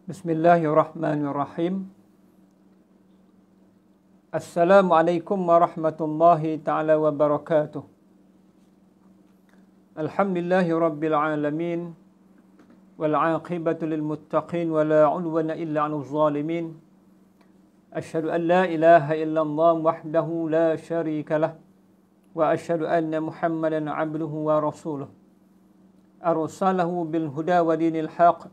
Bismillahirrahmanirrahim. Assalamualaikum warahmatullahi ta'ala wabarakatuh. Alhamdulillahi rabbil alamin. Wal'aqibatu lilmuttaqin. Wa la udwana illa 'alal zalimin. Asyhadu an la ilaha illallah wahdahu la syarika lah. Wa asyhadu anna Muhammadan 'abduhu wa rasuluh. Arsalahu bil huda wa dinil haqq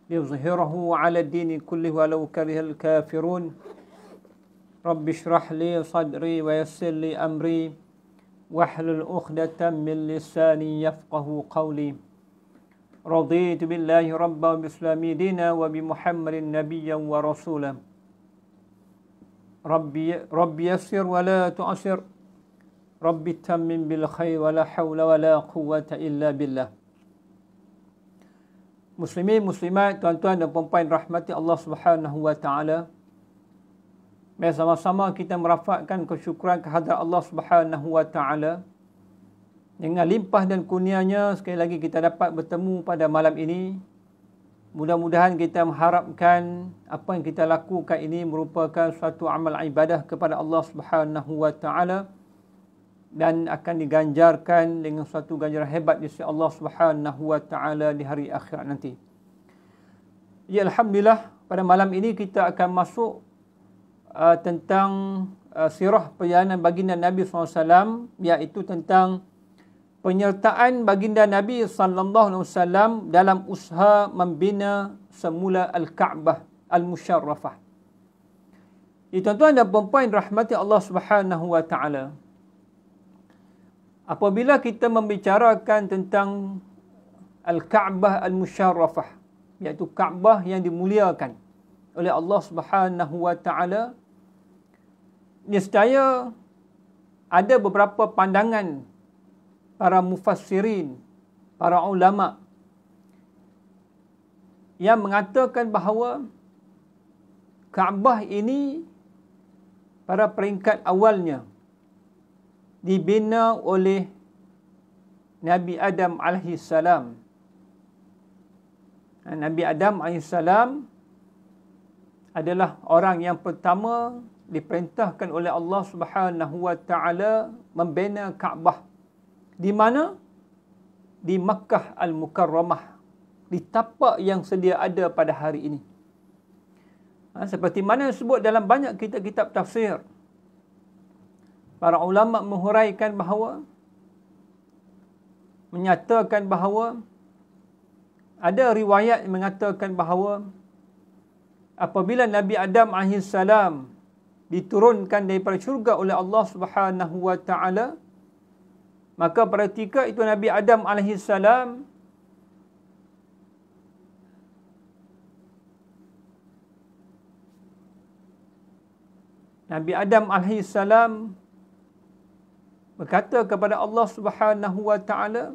liyuzhirahu 'ala ad-dini kullihi walau karihal kafirun. Rabbi shrah li sadri wa yassir li amri wahlul 'uqdatam min lisani yafqahu qawli. Raditu billahi rabban wa bislami dina wa bi Muhammadin nabiyyan wa rasulan. Rabbi yassir wa la tu'sir. Rabbi tammim bil khair wa la hawla wa la quwwata illa billah. Muslimin, muslimat, tuan-tuan dan puan-puan rahmati Allah Subhanahu wa taala. Mari sama-sama kita merafakkan kesyukuran kehadrat Allah Subhanahu wa taala. Dengan limpah dan kurnianya sekali lagi kita dapat bertemu pada malam ini. Mudah-mudahan kita mengharapkan apa yang kita lakukan ini merupakan suatu amal ibadah kepada Allah Subhanahu wa taala dan akan diganjarkan dengan suatu ganjaran hebat di sisi Allah Subhanahu wa taala di hari akhirat nanti. Ya, alhamdulillah, pada malam ini kita akan masuk tentang sirah perjalanan baginda Nabi SAW, iaitu tentang penyertaan baginda Nabi SAW dalam usaha membina semula Al-Kaabah Al-Musharrafah. Tuan-tuan dan puan-puan rahmati Allah Subhanahu wa taala. Apabila kita membicarakan tentang Al-Kaabah Al-Musharrafah, iaitu Kaabah yang dimuliakan oleh Allah Subhanahu wa taala, nescaya ada beberapa pandangan para mufassirin, para ulama yang mengatakan bahawa Kaabah ini pada peringkat awalnya dibina oleh Nabi Adam AS. Nabi Adam AS adalah orang yang pertama diperintahkan oleh Allah Subhanahu wa taala membina Kaabah. Di mana? Di Makkah Al-Mukarramah, di tapak yang sedia ada pada hari ini. Seperti mana disebut dalam banyak kitab-kitab tafsir, para ulama menghuraikan bahawa, menyatakan bahawa ada riwayat yang mengatakan bahawa apabila Nabi Adam AS diturunkan daripada syurga oleh Allah Subhanahu wa taala, maka pada ketika itu Nabi Adam AS berkata kepada Allah Subhanahu wa taala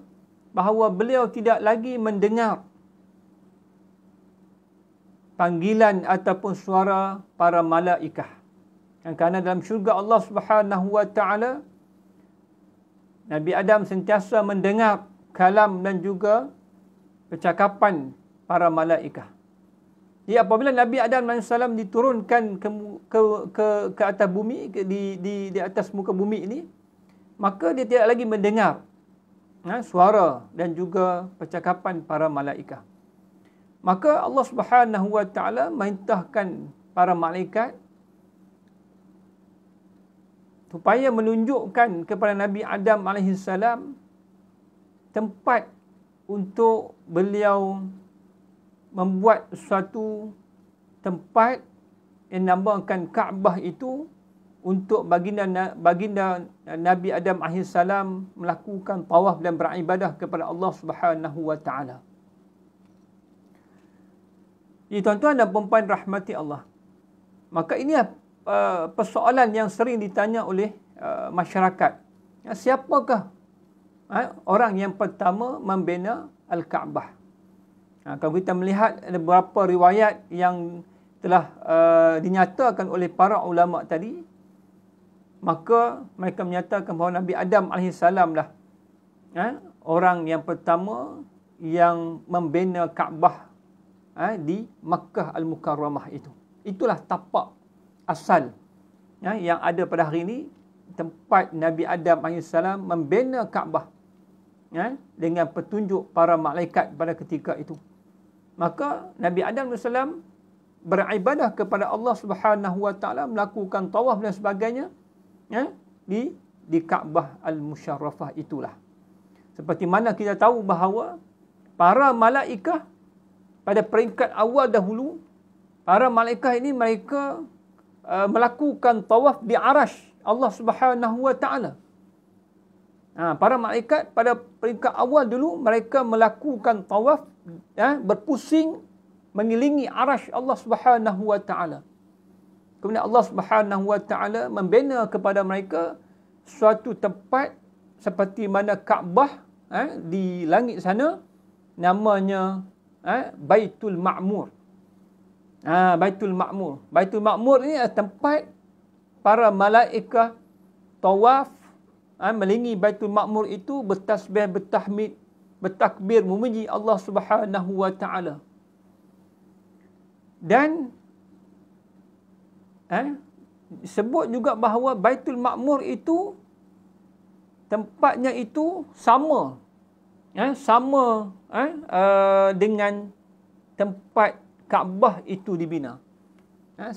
bahawa beliau tidak lagi mendengar panggilan ataupun suara para malaikah. Kerana dalam syurga Allah Subhanahu wa taala, Nabi Adam sentiasa mendengar kalam dan juga percakapan para malaikah. Jadi apabila Nabi Adam AS diturunkan ke atas bumi, di atas muka bumi ini, maka dia tidak lagi mendengar suara dan juga percakapan para malaikat. Maka Allah Subhanahu wa taala merintahkan para malaikat supaya menunjukkan kepada Nabi Adam AS tempat untuk beliau membuat suatu tempat yang dinamakan Kaabah itu untuk baginda Nabi Adam AS melakukan tawaf dan beribadah kepada Allah Subhanahu wa taala. Tuan-tuan dan puan-puan rahmati Allah. Maka ini persoalan yang sering ditanya oleh masyarakat. Siapakah orang yang pertama membina Al-Kaabah? Kalau kita melihat ada beberapa riwayat yang telah dinyatakan oleh para ulama tadi, maka mereka menyatakan bahawa Nabi Adam AS lah orang yang pertama yang membina Kaabah di Makkah Al-Mukarramah itu. Itulah tapak asal yang ada pada hari ini, tempat Nabi Adam AS membina Kaabah dengan petunjuk para malaikat pada ketika itu. Maka Nabi Adam AS beribadah kepada Allah Subhanahu Wa Taala, melakukan tawaf dan sebagainya di Kaabah Al-Musharrafah itulah. Seperti mana kita tahu bahawa para malaikat pada peringkat awal dahulu, para malaikat ini mereka melakukan tawaf di arash Allah Subhanahu Wa Taala. Para malaikat pada peringkat awal dulu mereka melakukan tawaf, berpusing mengelilingi arash Allah Subhanahu Wa Taala. Kemudian Allah Subhanahu Wa Taala membina kepada mereka suatu tempat seperti mana Kaabah di langit sana, namanya Baitul Ma'mur. Baitul Ma'mur. Baitul Ma'mur ini adalah tempat para malaikat tawaf melinggi Baitul Ma'mur itu, bertasbih, bertahmid, bertakbir, memuji Allah Subhanahu Wa Taala. Dan sebut juga bahawa Baitul Ma'mur itu tempatnya itu sama dengan tempat Kaabah itu dibina.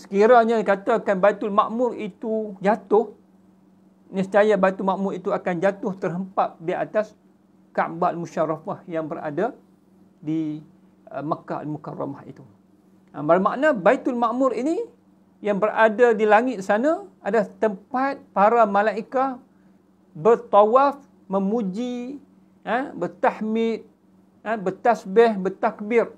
Sekiranya dikatakan Baitul Ma'mur itu jatuh, nescaya Baitul Ma'mur itu akan jatuh terhempap di atas Kaabah Al-Musharrafah yang berada di Makkah Al-Mukarramah itu. Bermakna Baitul Ma'mur ini yang berada di langit sana adalah tempat para malaikat bertawaf, memuji, bertahmid, bertasbih, bertakbir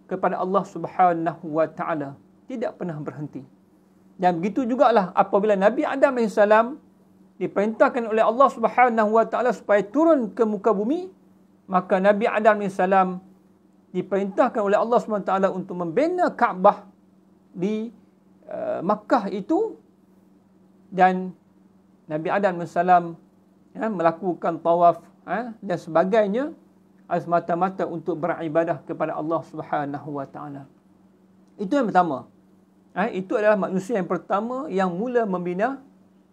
kepada Allah Subhanahu Wa Taala, tidak pernah berhenti. Dan begitu jugalah apabila Nabi Adam AS diperintahkan oleh Allah Subhanahu Wa Taala supaya turun ke muka bumi, maka Nabi Adam AS diperintahkan oleh Allah Subhanahu Wa Taala untuk membina Kaabah di Makkah itu, dan Nabi Adam AS melakukan tawaf dan sebagainya semata-mata untuk beribadah kepada Allah Subhanahu Wa Taala. Itu yang pertama. Itu adalah manusia yang pertama yang mula membina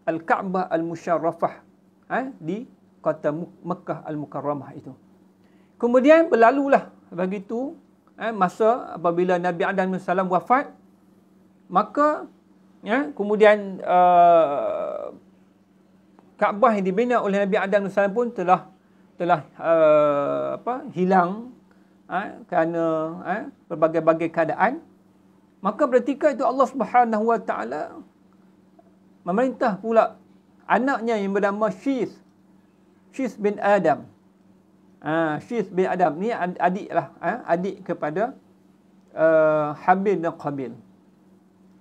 Al-Kaabah Al-Musharrafah di kota Makkah Al-Mukarramah itu. Kemudian berlalulah begitu masa apabila Nabi Adam AS wafat, maka kemudian Kaabah yang dibina oleh Nabi Adam AS pun telah hilang kerana berbagai-bagai keadaan. Maka ketika itu Allah Subhanahu Wa Taala memerintah pula anaknya yang bernama Syith bin Adam. Syith bin Adam ni adik kepada Habil dan Qabil.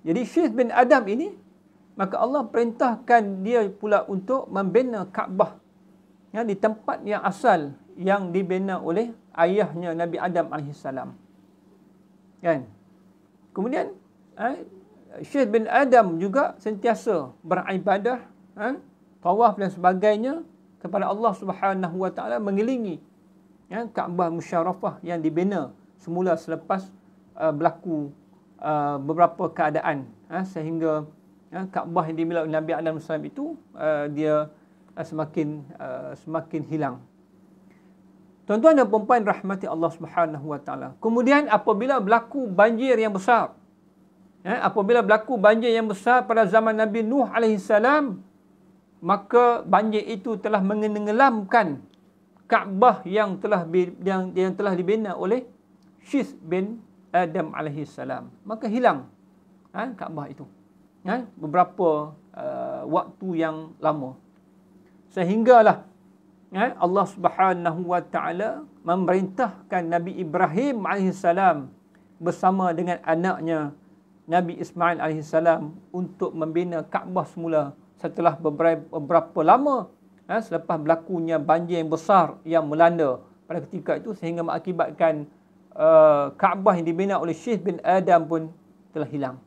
Jadi Syith bin Adam ini, maka Allah perintahkan dia pula untuk membina Kaabah di tempat yang asal yang dibina oleh ayahnya Nabi Adam AS. Kan? Kemudian Syekh bin Adam juga sentiasa beribadah, tawaf dan sebagainya kepada Allah Subhanahu Wa Taala, mengelilingi Kaabah Musharrafah yang dibina semula selepas berlaku beberapa keadaan, sehingga Kaabah yang dibina oleh Nabi Adam SAW itu dia semakin hilang. Tuan-tuan dan puan-puan rahmati Allah Subhanahu Wa Taala. Kemudian apabila berlaku banjir yang besar, pada zaman Nabi Nuh AS, maka banjir itu telah menenggelamkan Kaabah yang telah dibina oleh Syith bin Adam AS. Maka hilang Kaabah itu beberapa waktu yang lama, sehinggalah Allah Subhanahu Wa Taala memerintahkan Nabi Ibrahim AS bersama dengan anaknya Nabi Ismail AS untuk membina Kaabah semula setelah beberapa lama selepas berlakunya banjir yang besar yang melanda pada ketika itu, sehingga mengakibatkan Kaabah yang dibina oleh Syith bin Adam pun telah hilang.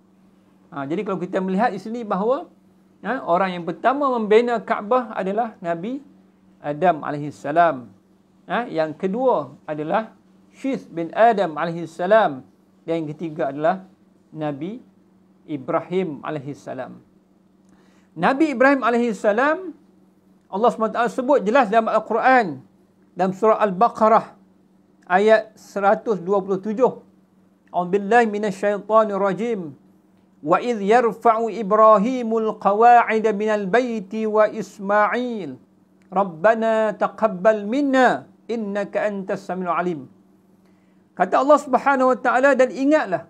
Jadi kalau kita melihat di sini bahawa orang yang pertama membina Kaabah adalah Nabi Adam AS. Yang kedua adalah Syith bin Adam alaihissalam. Dan yang ketiga adalah Nabi Ibrahim alaihissalam. Nabi Ibrahim alaihissalam, Allah SWT sebut jelas dalam Al-Quran, dalam surah Al-Baqarah ayat 127. A'udzubillahi minasyaitonir rajim. Wa idh yarfa'u Ibrahimul qawa'ida minal baiti wa Ismail. Rabbana taqabbal minna innaka antas samiul alim. Kata Allah Subhanahu wa taala, dan ingatlah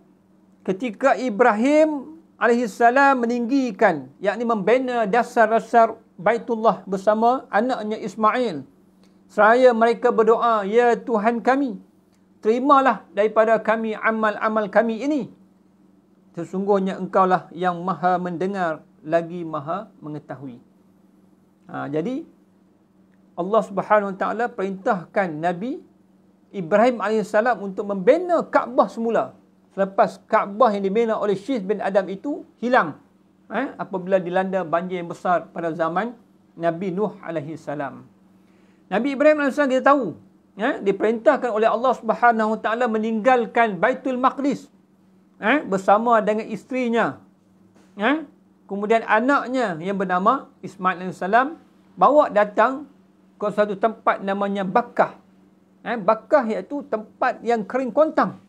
ketika Ibrahim alaihissalam meninggikan, yakni membina dasar-dasar Baitullah bersama anaknya Ismail. Seraya mereka berdoa, ya Tuhan kami, terimalah daripada kami amal-amal kami ini. Sesungguhnya engkaulah yang maha mendengar lagi maha mengetahui. Jadi Allah Subhanahu Wa Taala perintahkan Nabi Ibrahim AS untuk membina Kaabah semula. Selepas Kaabah yang dibina oleh Syith bin Adam itu hilang apabila dilanda banjir yang besar pada zaman Nabi Nuh AS. Nabi Ibrahim AS kita tahu, diperintahkan oleh Allah Subhanahu Wa Taala meninggalkan Baitul Maqdis bersama dengan isterinya, kemudian anaknya yang bernama Ismail AS, bawa datang ke satu tempat namanya Bakkah. Bakkah iaitu tempat yang kering kontang.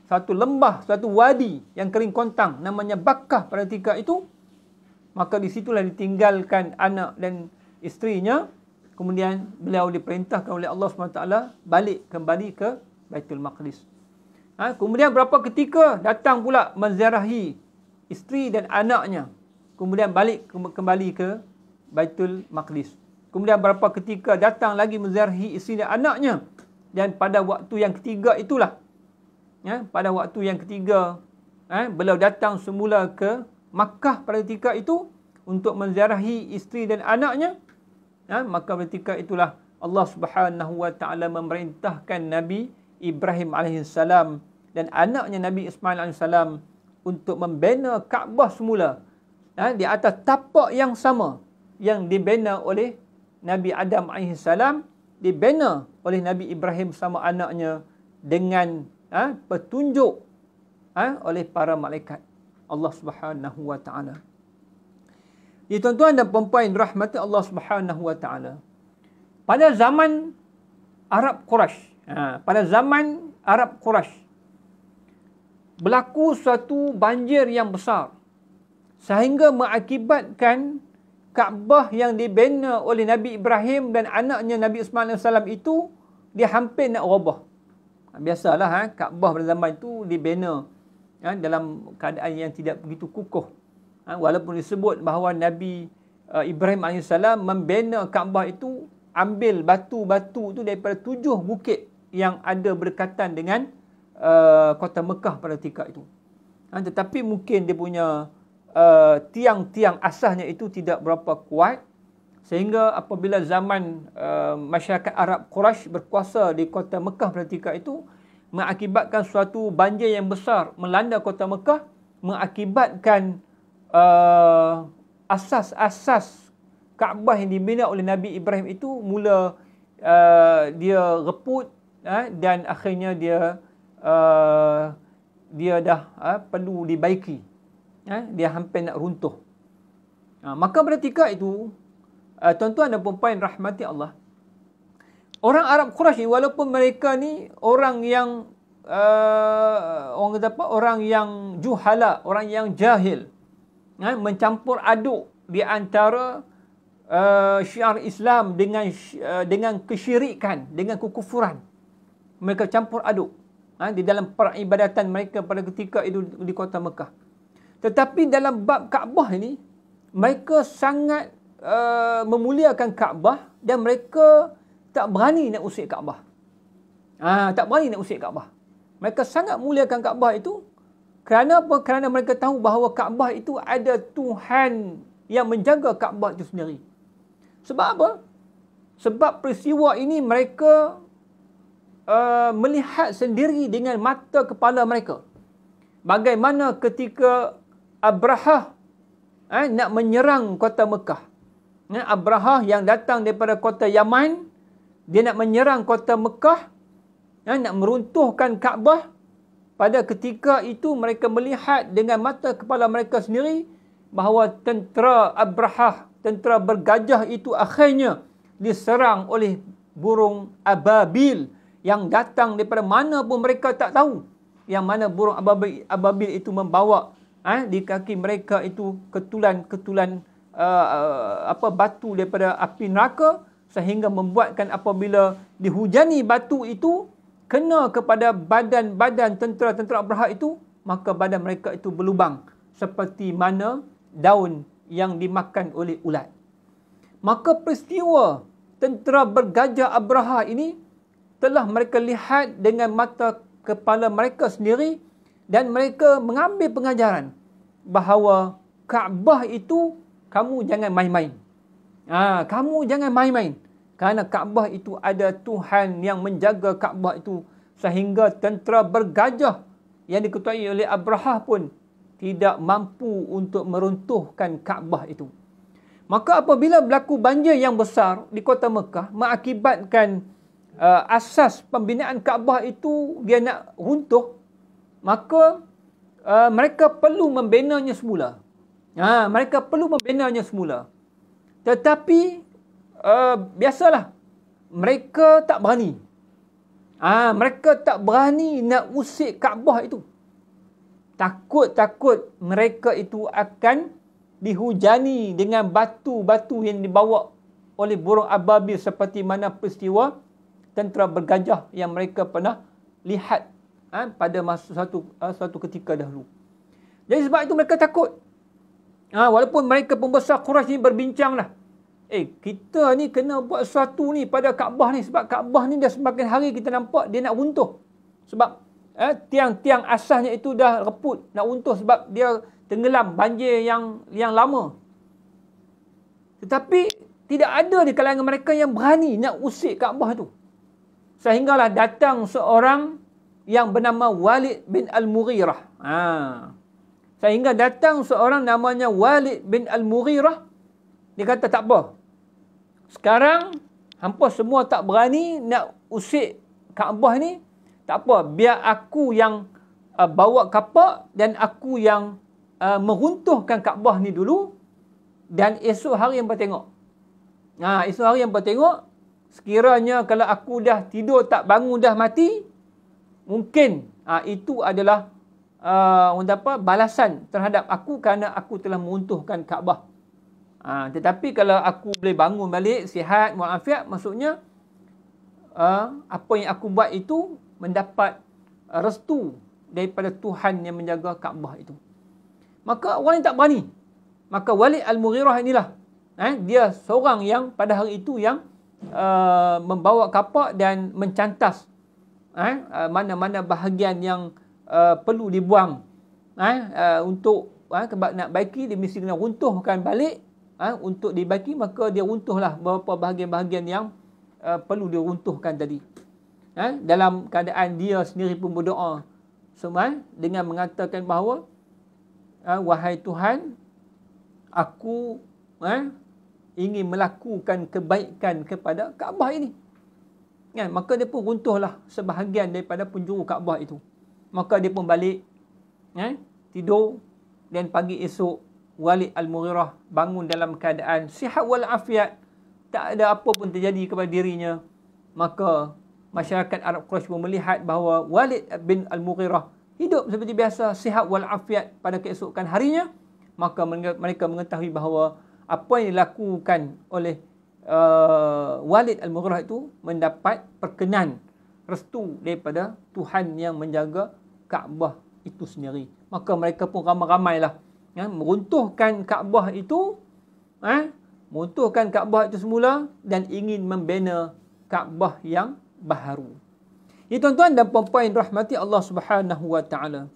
Satu lembah, satu wadi yang kering kontang, namanya Bakkah pada ketika itu. Maka di situlah ditinggalkan anak dan isterinya. Kemudian beliau diperintahkan oleh Allah SWT balik kembali ke Baitul Maqdis. Kemudian berapa ketika datang pula menziarahi isteri dan anaknya. Kemudian balik kembali ke Baitul Maqdis. Kemudian berapa ketika datang lagi menziarahi isteri dan anaknya. Dan pada waktu yang ketiga itulah, pada waktu yang ketiga, beliau datang semula ke Makkah pada ketika itu untuk menziarahi isteri dan anaknya. Maka ketika itulah Allah Subhanahu Wa Taala memerintahkan Nabi Ibrahim alaihissalam dan anaknya Nabi Ismail alaihissalam untuk membina Kaabah semula di atas tapak yang sama yang dibina oleh Nabi Adam alaihissalam, dibina oleh Nabi Ibrahim sama anaknya dengan petunjuk oleh para malaikat Allah Subhanahu Wa Taala. Ya tuan-tuan dan puan-puan rahmati Allah Subhanahu Wa Taala. Pada zaman Arab Quraisy, berlaku suatu banjir yang besar sehingga mengakibatkan Kaabah yang dibina oleh Nabi Ibrahim dan anaknya Nabi Ismail AS itu dia hampir nak robah. Biasalah Kaabah pada zaman itu dibina dalam keadaan yang tidak begitu kukuh. Walaupun disebut bahawa Nabi Ibrahim AS membina Kaabah itu, ambil batu-batu itu daripada 7 bukit yang ada berdekatan dengan kota Mekah pada ketika itu. Tetapi mungkin dia punya tiang-tiang asasnya itu tidak berapa kuat, sehingga apabila zaman masyarakat Arab Quraisy berkuasa di kota Mekah pada ketika itu, mengakibatkan suatu banjir yang besar melanda kota Mekah, mengakibatkan asas-asas Kaabah yang dibina oleh Nabi Ibrahim itu mula dia reput, dan akhirnya dia dah perlu dibaiki. Dia hampir nak runtuh. Maka pada ketika itu, tuan-tuan dan puan-puan rahmati Allah, orang Arab Quraisy walaupun mereka ni orang yang orang kata apa, orang yang juhala, orang yang jahil, mencampur aduk di antara syiar Islam dengan kesyirikan, dengan kekufuran. Mereka campur aduk di dalam peribadatan mereka pada ketika itu di kota Mekah. Tetapi dalam bab Kaabah ini, mereka sangat memuliakan Kaabah dan mereka tak berani nak usik Kaabah. Tak berani nak usik Kaabah. Mereka sangat muliakan Kaabah itu. Kerana apa? Kerana mereka tahu bahawa Kaabah itu ada Tuhan yang menjaga Kaabah itu sendiri. Sebab apa? Sebab peristiwa ini mereka melihat sendiri dengan mata kepala mereka. Bagaimana ketika Abrahah nak menyerang kota Mekah. Abrahah yang datang daripada kota Yaman, dia nak menyerang kota Mekah. nak meruntuhkan Kaabah. Pada ketika itu mereka melihat dengan mata kepala mereka sendiri bahawa tentera Abrahah, tentera bergajah itu akhirnya diserang oleh burung ababil yang datang daripada mana pun mereka tak tahu. Yang mana burung ababil itu membawa di kaki mereka itu ketulan-ketulan batu daripada api neraka, sehingga membuatkan apabila dihujani batu itu kena kepada badan-badan tentera-tentera Abrahah itu, maka badan mereka itu berlubang seperti mana daun yang dimakan oleh ulat. Maka peristiwa tentera bergajah Abrahah ini telah mereka lihat dengan mata kepala mereka sendiri, dan mereka mengambil pengajaran bahawa Kaabah itu kamu jangan main-main. Kamu jangan main-main. Kerana Kaabah itu ada Tuhan yang menjaga Kaabah itu, sehingga tentera bergajah yang diketuai oleh Abrahah pun tidak mampu untuk meruntuhkan Kaabah itu. Maka apabila berlaku banjir yang besar di kota Mekah, mengakibatkan asas pembinaan Kaabah itu dia nak runtuh, maka mereka perlu membinanya semula. Mereka perlu membinanya semula. Tetapi biasalah, mereka tak berani. Mereka tak berani nak usik Kaabah itu. Takut-takut mereka itu akan dihujani dengan batu-batu yang dibawa oleh burung ababil, seperti mana peristiwa tentera bergajah yang mereka pernah lihat pada masa suatu ketika dahulu. Jadi sebab itu mereka takut. Walaupun mereka pembesar Quraisy ni berbincang lah, kita ni kena buat sesuatu ni pada Kaabah ni, sebab Kaabah ni dah semakin hari kita nampak dia nak runtuh. Sebab tiang-tiang asasnya itu dah reput, nak runtuh sebab dia tenggelam banjir yang lama. Tetapi tidak ada di kalangan mereka yang berani nak usik Kaabah tu. Sehinggalah datang seorang yang bernama Walid bin Al-Mughirah. Sehingga datang seorang namanya Walid bin Al-Mughirah. Dia kata tak apa. Sekarang hampa semua tak berani nak usik Kaabah ni. Tak apa, biar aku yang bawa kapak dan aku yang meruntuhkan Kaabah ni dulu, dan esok hari hampa tengok. Esok hari hampa tengok, sekiranya kalau aku dah tidur tak bangun dah mati, mungkin itu adalah balasan terhadap aku kerana aku telah meruntuhkan Kaabah. Tetapi kalau aku boleh bangun balik sihat walafiat, maksudnya apa yang aku buat itu mendapat restu daripada Tuhan yang menjaga Kaabah itu. Maka orang yang tak berani. Maka Walid Al-Mughirah inilah, dia seorang yang pada hari itu yang membawa kapak dan mencantas mana-mana bahagian yang perlu dibuang untuk nak baiki, dia mesti kena runtuhkan balik untuk dibaiki. Maka dia runtuhlah beberapa bahagian-bahagian yang perlu diruntuhkan tadi. Dalam keadaan dia sendiri pun berdoa dengan mengatakan bahawa wahai Tuhan, aku ingin melakukan kebaikan kepada Kaabah ini. Maka dia pun runtuhlah sebahagian daripada penjuru Kaabah itu. Maka dia pun balik tidur, dan pagi esok Walid Al-Mughirah bangun dalam keadaan sihat walafiat, tak ada apa pun terjadi kepada dirinya. Maka masyarakat Arab Quraisy pun melihat bahawa Walid bin Al-Mughirah hidup seperti biasa, sihat walafiat pada keesokan harinya. Maka mereka mengetahui bahawa apa yang dilakukan oleh Walid Al-Mughirah itu mendapat perkenan restu daripada Tuhan yang menjaga Kaabah itu sendiri. Maka mereka pun ramai-ramailah meruntuhkan Kaabah itu, meruntuhkan Kaabah itu semula, dan ingin membina Kaabah yang baharu. Tuan-tuan dan puan-puan yang dirahmati Allah Subhanahu wa taala,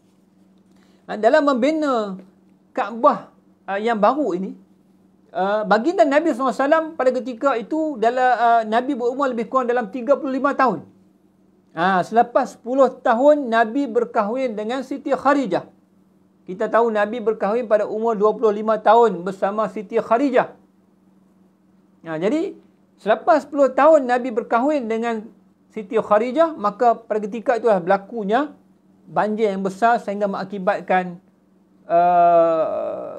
dalam membina Kaabah yang baru ini, baginda Nabi SAW pada ketika itu Nabi berumur lebih kurang dalam 35 tahun. Selepas 10 tahun Nabi berkahwin dengan Siti Khadijah. Kita tahu Nabi berkahwin pada umur 25 tahun bersama Siti Khadijah. Jadi selepas 10 tahun Nabi berkahwin dengan Siti Khadijah, maka pada ketika itulah berlakunya banjir yang besar sehingga mengakibatkan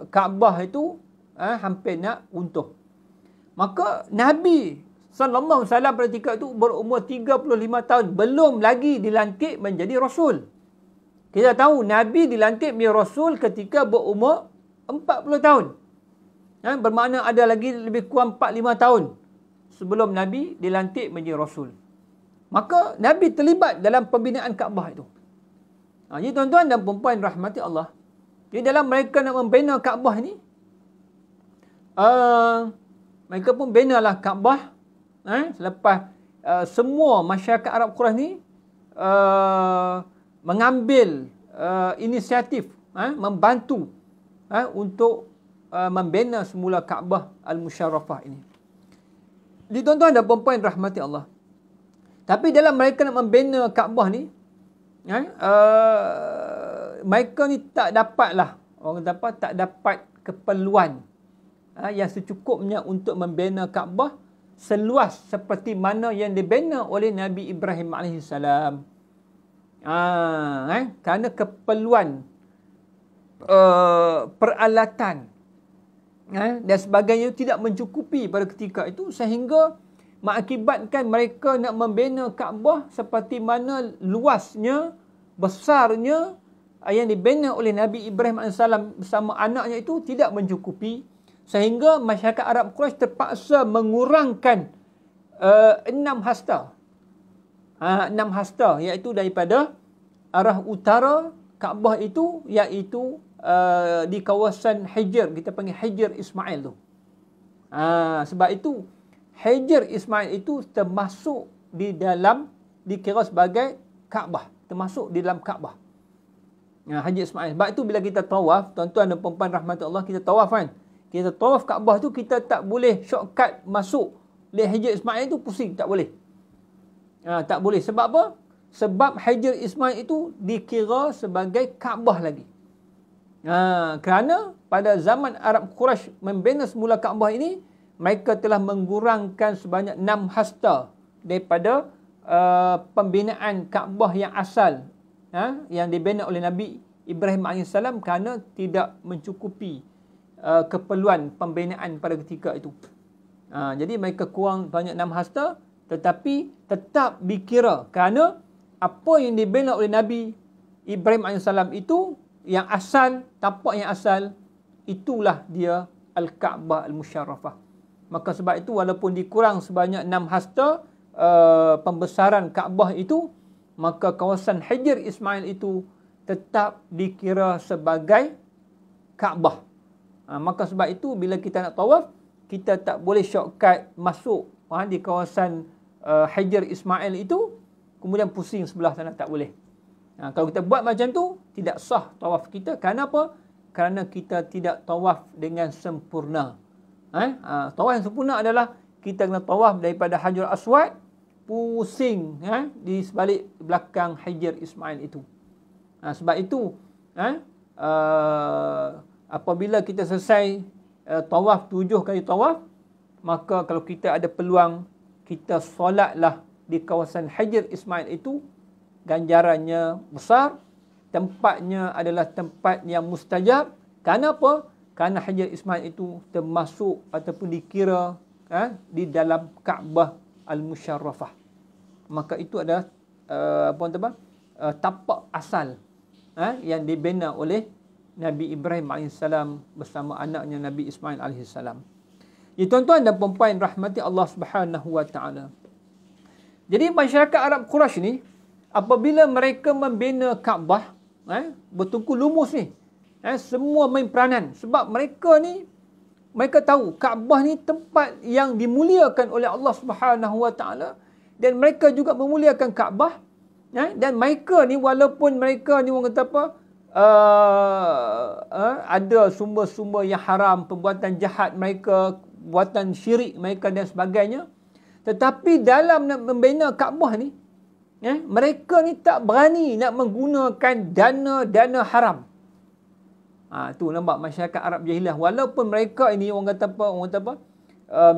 Kaabah itu hampir nak runtuh. Maka Nabi sallallahu alaihi wasallam pada ketika itu berumur 35 tahun, belum lagi dilantik menjadi rasul. Kita tahu Nabi dilantik menjadi rasul ketika berumur 40 tahun. Bermakna ada lagi lebih kurang 45 tahun sebelum Nabi dilantik menjadi rasul. Maka Nabi terlibat dalam pembinaan Kaabah itu. Jadi tuan-tuan dan puan-puan rahmati Allah, jadi dalam mereka nak membina Kaabah ni, mereka pun binalah Kaabah selepas semua masyarakat Arab Quraisy ni mengambil inisiatif membantu untuk membina semula Kaabah Al-Musyarrafah ini. Jadi tuan-tuan dan puan-puan rahmati Allah, tapi dalam mereka nak membina Kaabah ni, mereka ni tak dapatlah, orang kata apa, tak dapat keperluan yang secukupnya untuk membina Kaabah seluas seperti mana yang dibina oleh Nabi Ibrahim AS. Kerana keperluan peralatan dan sebagainya tidak mencukupi pada ketika itu, sehingga mengakibatkan mereka nak membina Kaabah seperti mana luasnya, besarnya yang dibina oleh Nabi Ibrahim AS bersama anaknya itu tidak mencukupi, sehingga masyarakat Arab Quraisy terpaksa mengurangkan 6 hasta. 6 hasta, iaitu daripada arah utara Kaabah itu, iaitu di kawasan Hijr, kita panggil Hijr Ismail tu. Sebab itu Hijr Ismail itu termasuk di dalam, dikira sebagai Kaabah, termasuk di dalam Kaabah. Hijr Ismail. Sebab itu bila kita tawaf, tuan-tuan dan puan-puan rahmatullah, kita tawaf kan, kita tawaf Kaabah tu, kita tak boleh shortcut masuk di Hijr Ismail tu, pusing, tak boleh. Tak boleh. Sebab apa? Sebab Hijr Ismail itu dikira sebagai Kaabah lagi. Kerana pada zaman Arab Quraisy membina semula Kaabah ini, mereka telah mengurangkan sebanyak 6 hasta daripada pembinaan Kaabah yang asal, yang dibina oleh Nabi Ibrahim AS, kerana tidak mencukupi keperluan pembinaan pada ketika itu. Jadi mereka kurang banyak 6 hasta, tetapi tetap dikira kerana apa yang dibina oleh Nabi Ibrahim AS itu yang asal, tapak yang asal, itulah dia Al-Kaabah Al-Musyarrafah. Maka sebab itu walaupun dikurang sebanyak 6 hasta pembesaran Kaabah itu, maka kawasan Hijr Ismail itu tetap dikira sebagai Kaabah. Maka sebab itu bila kita nak tawaf, kita tak boleh shortcut masuk di kawasan Hijr Ismail itu, kemudian pusing sebelah sana, tak boleh. Kalau kita buat macam tu, tidak sah tawaf kita. Kerana apa? Kerana kita tidak tawaf dengan sempurna. Tawaf yang sempurna adalah kita kena tawaf daripada Hajar Aswad, pusing di sebalik belakang Hijr Ismail itu. Sebab itu apabila kita selesai tawaf 7 kali tawaf, maka kalau kita ada peluang, kita solatlah di kawasan Hijr Ismail itu. Ganjarannya besar, tempatnya adalah tempat yang mustajab. Kerana apa? Kerana Hijr Ismail itu termasuk ataupun dikira di dalam Kaabah Al-Musyarrafah. Maka itu adalah tapak asal yang dibina oleh Nabi Ibrahim AS bersama anaknya Nabi Ismail AS. Jadi tuan-tuan dan puan-puan rahmati Allah Subhanahu Wa Taala. Jadi masyarakat Arab Quraisy ni, apabila mereka membina Kaabah, bertungku lumus ni, semua main peranan. Sebab mereka ni, mereka tahu Kaabah ni tempat yang dimuliakan oleh Allah Subhanahu Wa Taala, dan mereka juga memuliakan Kaabah. Dan mereka ni, walaupun mereka ni orang kata apa, ada sumber-sumber yang haram, perbuatan jahat mereka, buatan syirik mereka dan sebagainya, tetapi dalam nak membina Kaabah ni, mereka ni tak berani nak menggunakan dana-dana haram. Tu nampak masyarakat Arab Jahiliyah. Walaupun mereka ini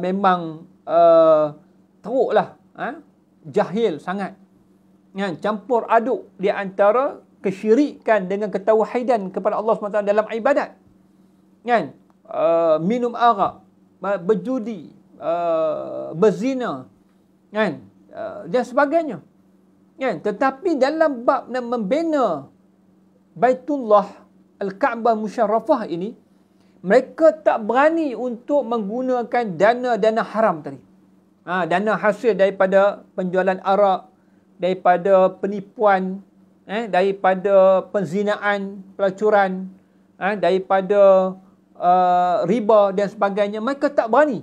memang teruk lah. jahil sangat. Campur aduk di antara kesyirikan dengan ketauhidan kepada Allah SWT dalam ibadat. Minum arak, berjudi, berzina, dan sebagainya. Tetapi dalam bab membina Baitullah Al-Kaabah Musyarrafah ini, mereka tak berani untuk menggunakan dana-dana haram tadi. Dana hasil daripada penjualan arak, daripada penipuan, daripada penzinaan, pelacuran, daripada riba dan sebagainya. Mereka tak berani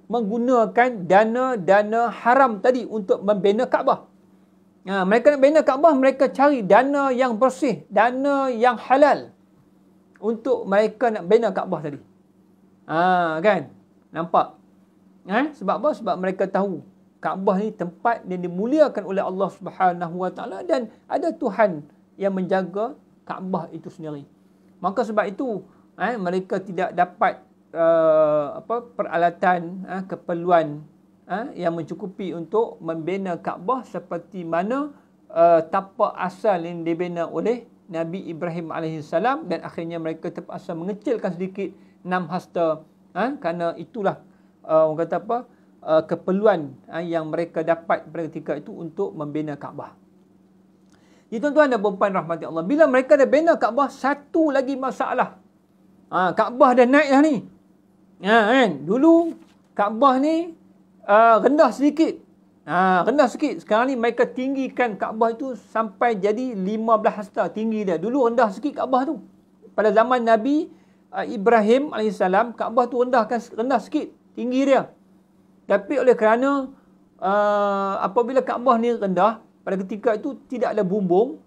menggunakan dana-dana haram tadi untuk membina Kaabah. Mereka nak bina Kaabah, mereka cari dana yang bersih, dana yang halal untuk mereka nak bina Kaabah tadi. Kan? Nampak? Sebab apa? Sebab mereka tahu Kaabah ni tempat yang dimuliakan oleh Allah Subhanahu Wa Taala dan ada Tuhan yang menjaga Kaabah itu sendiri. Maka sebab itu mereka tidak dapat peralatan, keperluan yang mencukupi untuk membina Kaabah seperti mana tapak asal yang dibina oleh Nabi Ibrahim AS, dan akhirnya mereka terpaksa mengecilkan sedikit 6 hasta, kerana itulah orang kata keperluan yang mereka dapat pada ketika itu untuk membina Kaabah. Jadi tuan-tuan dan puan-puan rahmati Allah, bila mereka dah bina Kaabah, satu lagi masalah. Kaabah dah naik dah ni. Dulu Kaabah ni rendah sedikit. Rendah sikit. Sekarang ni mereka tinggikan Kaabah itu sampai jadi 15 hasta tinggi dia. Dulu rendah sikit Kaabah tu. Pada zaman Nabi Ibrahim AS, Kaabah tu rendah sikit tinggi dia. Tapi oleh kerana apabila Kaabah ni rendah, pada ketika itu tidak ada bumbung,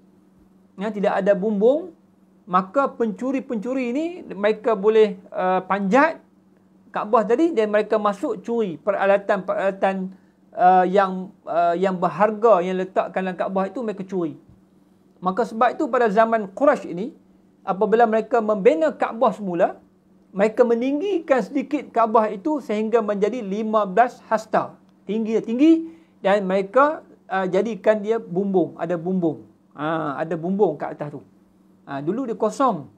tidak ada bumbung, maka pencuri-pencuri ini mereka boleh panjat Kaabah tadi dan mereka masuk curi peralatan-peralatan yang berharga yang letakkan dalam Kaabah itu, mereka curi. Maka sebab itu pada zaman Quraisy ini, apabila mereka membina Kaabah semula, mereka meninggikan sedikit Kaabah itu sehingga menjadi 15 hasta. Tinggi dan mereka jadikan dia bumbung, ada bumbung. Ada bumbung kat atas tu. Dulu dia kosong.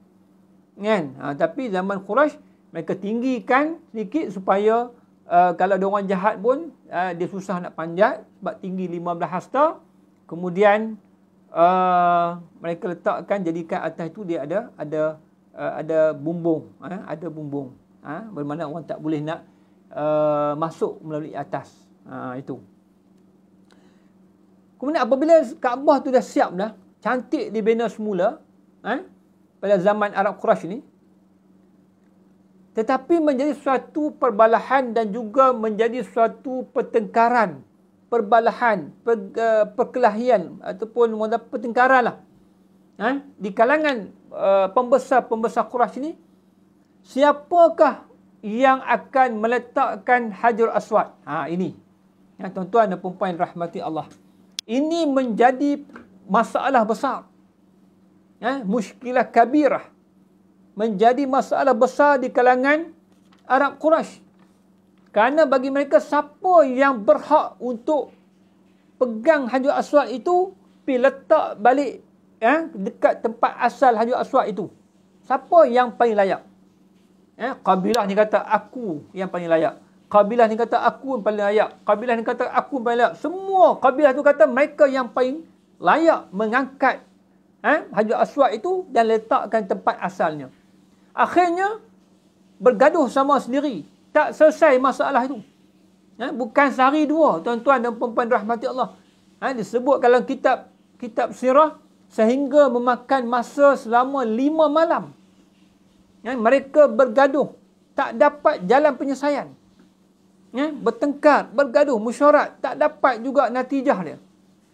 Kan? Tapi zaman Quraisy mereka tinggikan sedikit supaya kalau ada orang jahat pun dia susah nak panjat sebab tinggi 15 hasta. Kemudian mereka letakkan, jadikan atas itu dia ada bumbung, ada bumbung. Bermakna orang tak boleh nak masuk melalui atas. Itu. Kemudian apabila Kaabah tu dah siap dah, cantik dibina semula pada zaman Arab Quraisy ni, tetapi menjadi suatu perbalahan dan juga menjadi suatu pertengkaran, perkelahian ataupun pertengkaran lah. Di kalangan pembesar-pembesar Quraisy ni, siapakah yang akan meletakkan Hajar Aswad? Ini. Tuan-tuan dan puan-puan rahmati Allah. Ini menjadi masalah besar. Muskilah kabirah. Menjadi masalah besar di kalangan Arab Quraisy. Kerana bagi mereka, siapa yang berhak untuk pegang Hajar Aswad itu, pergi letak balik dekat tempat asal Hajar Aswad itu. Siapa yang paling layak? Kabilah ni kata aku yang paling layak. Kabilah ni kata aku yang paling layak. Kabilah ni kata aku yang paling layak. Semua kabilah tu kata mereka yang paling layak mengangkat Hajar Aswad itu dan letakkan tempat asalnya. Akhirnya bergaduh sama sendiri. Tak selesai masalah itu. Bukan sehari dua, tuan-tuan dan puan-puan rahmati Allah. Disebut dalam kitab sirah sehingga memakan masa selama 5 malam. Mereka bergaduh. Tak dapat jalan penyelesaian. Bertengkar, bergaduh, mesyuarat. Tak dapat juga natijah dia.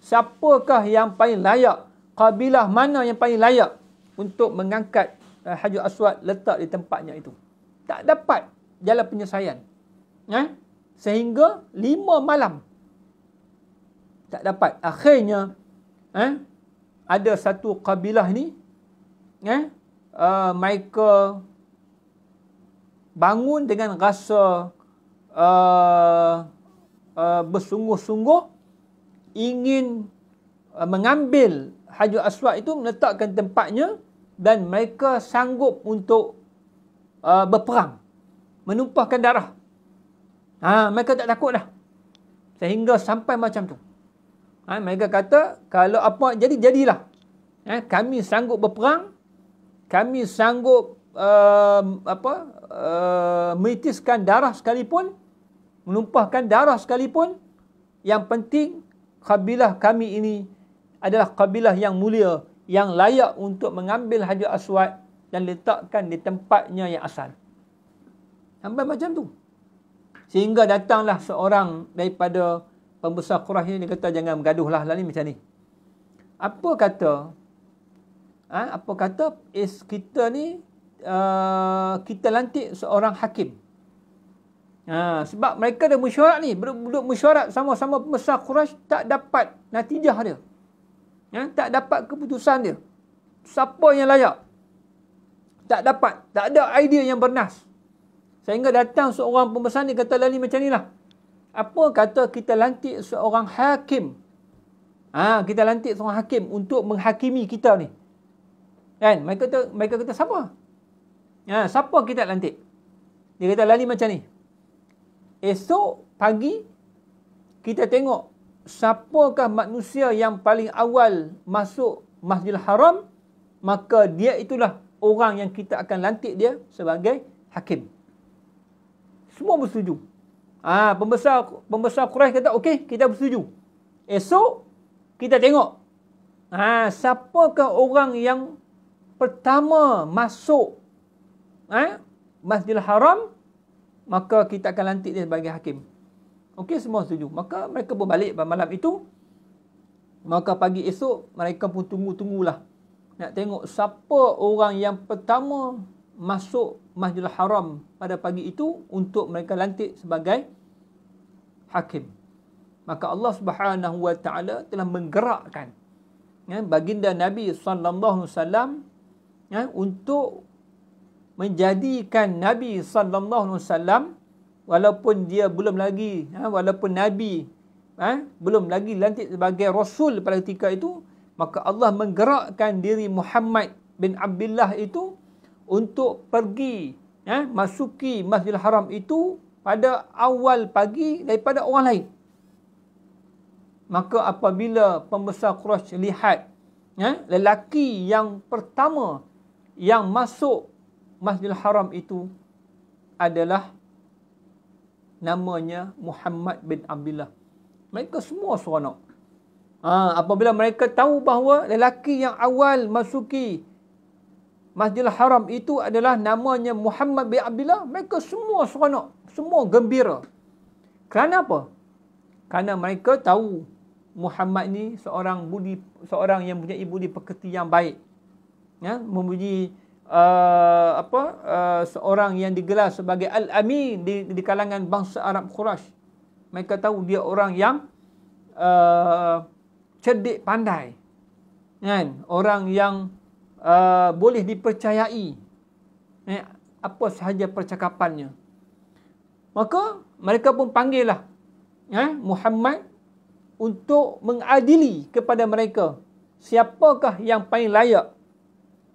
Siapakah yang paling layak? Kabilah mana yang paling layak untuk mengangkat Hajar Aswad letak di tempatnya itu? Tak dapat jalan penyelesaian. Sehingga 5 malam. Tak dapat. Akhirnya, ada satu kabilah ni, mereka bangun dengan rasa bersungguh-sungguh ingin mengambil Hajar Aswad itu, meletakkan tempatnya, dan mereka sanggup untuk berperang, menumpahkan darah. Mereka tak takut dah. Sehingga sampai macam tu. Mereka kata, kalau apa jadi, jadilah. Kami sanggup berperang, kami sanggup menitiskan darah sekalipun, menumpahkan darah sekalipun. Yang penting, kabilah kami ini adalah kabilah yang mulia, yang layak untuk mengambil Hajar Aswad dan letakkan di tempatnya yang asal. Sampai macam tu. Sehingga datanglah seorang daripada pembesar Quraisy ni, dia kata, jangan bergaduhlah lah ni macam ni. Apa kata? Kita ni, kita lantik seorang hakim. Sebab mereka dah mesyuarat ni, duduk mesyuarat sama-sama pembesar Quraisy, tak dapat natijah dia. Tak dapat keputusan dia. Siapa yang layak? Tak dapat. Tak ada idea yang bernas. Sehingga datang seorang pembesar ni, kata lah ni macam ni lah. Apa kata kita lantik seorang hakim? Kita lantik seorang hakim untuk menghakimi kita ni. Kan? Mereka kata siapa? Siapa kita lantik? Dia kata lah ni macam ni. Esok pagi, kita tengok siapakah manusia yang paling awal masuk Masjidil Haram, maka dia itulah orang yang kita akan lantik dia sebagai hakim. Semua bersetuju. Pembesar Quraisy kata, okey, kita bersetuju. Esok, kita tengok. Siapakah orang yang pertama masuk Masjidil Haram, maka kita akan lantik dia sebagai hakim. Okey, semua setuju. Maka mereka pun balik pada malam itu. Maka pagi esok, mereka pun tunggu-tunggulah. Nak tengok siapa orang yang pertama masuk Masjidil Haram pada pagi itu untuk mereka lantik sebagai hakim. Maka Allah Subhanahu Wa Taala telah menggerakkan baginda Nabi sallallahu alaihi wasallam untuk menjadikan Nabi sallallahu alaihi wasallam, walaupun dia belum lagi walaupun Nabi belum lagi lantik sebagai Rasul pada ketika itu, maka Allah menggerakkan diri Muhammad bin Abdullah itu untuk pergi masuki Masjidil Haram itu pada awal pagi daripada orang lain. Maka apabila pembesar Quraisy lihat lelaki yang pertama yang masuk Masjidil Haram itu adalah namanya Muhammad bin Abdullah, mereka semua seronok. Apabila mereka tahu bahawa lelaki yang awal masuki Masjidil Haram itu adalah namanya Muhammad bin Abdullah, mereka semua seronok, semua gembira. Kerana apa? Kerana mereka tahu Muhammad ni seorang yang punya budi pekerti yang baik. Mempunyai seorang yang digelar sebagai Al-Amin di kalangan bangsa Arab Quraisy. Mereka tahu dia orang yang cerdik pandai, orang yang boleh dipercayai apa sahaja percakapannya. Maka mereka pun panggillah Muhammad untuk mengadili kepada mereka siapakah yang paling layak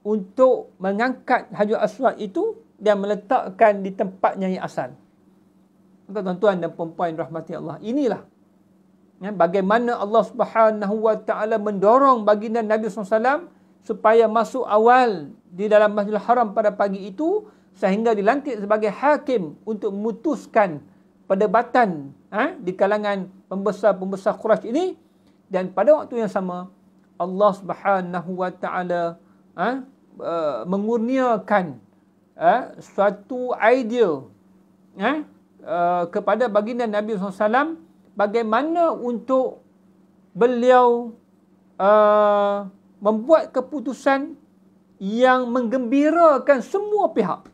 untuk mengangkat Hajar Aswad itu dan meletakkan di tempatnya yang asal. Maka tuan-tuan dan puan-puan rahmati Allah, inilah bagaimana Allah Subhanahu Wa Taala mendorong baginda Nabi SAW supaya masuk awal di dalam Masjidil Haram pada pagi itu, sehingga dilantik sebagai hakim untuk memutuskan perdebatan di kalangan pembesar-pembesar Quraisy ini. Dan pada waktu yang sama, Allah Subhanahu Wa Taala mengurniakan suatu idea kepada baginda Nabi SAW bagaimana untuk beliau membuat keputusan yang menggembirakan semua pihak.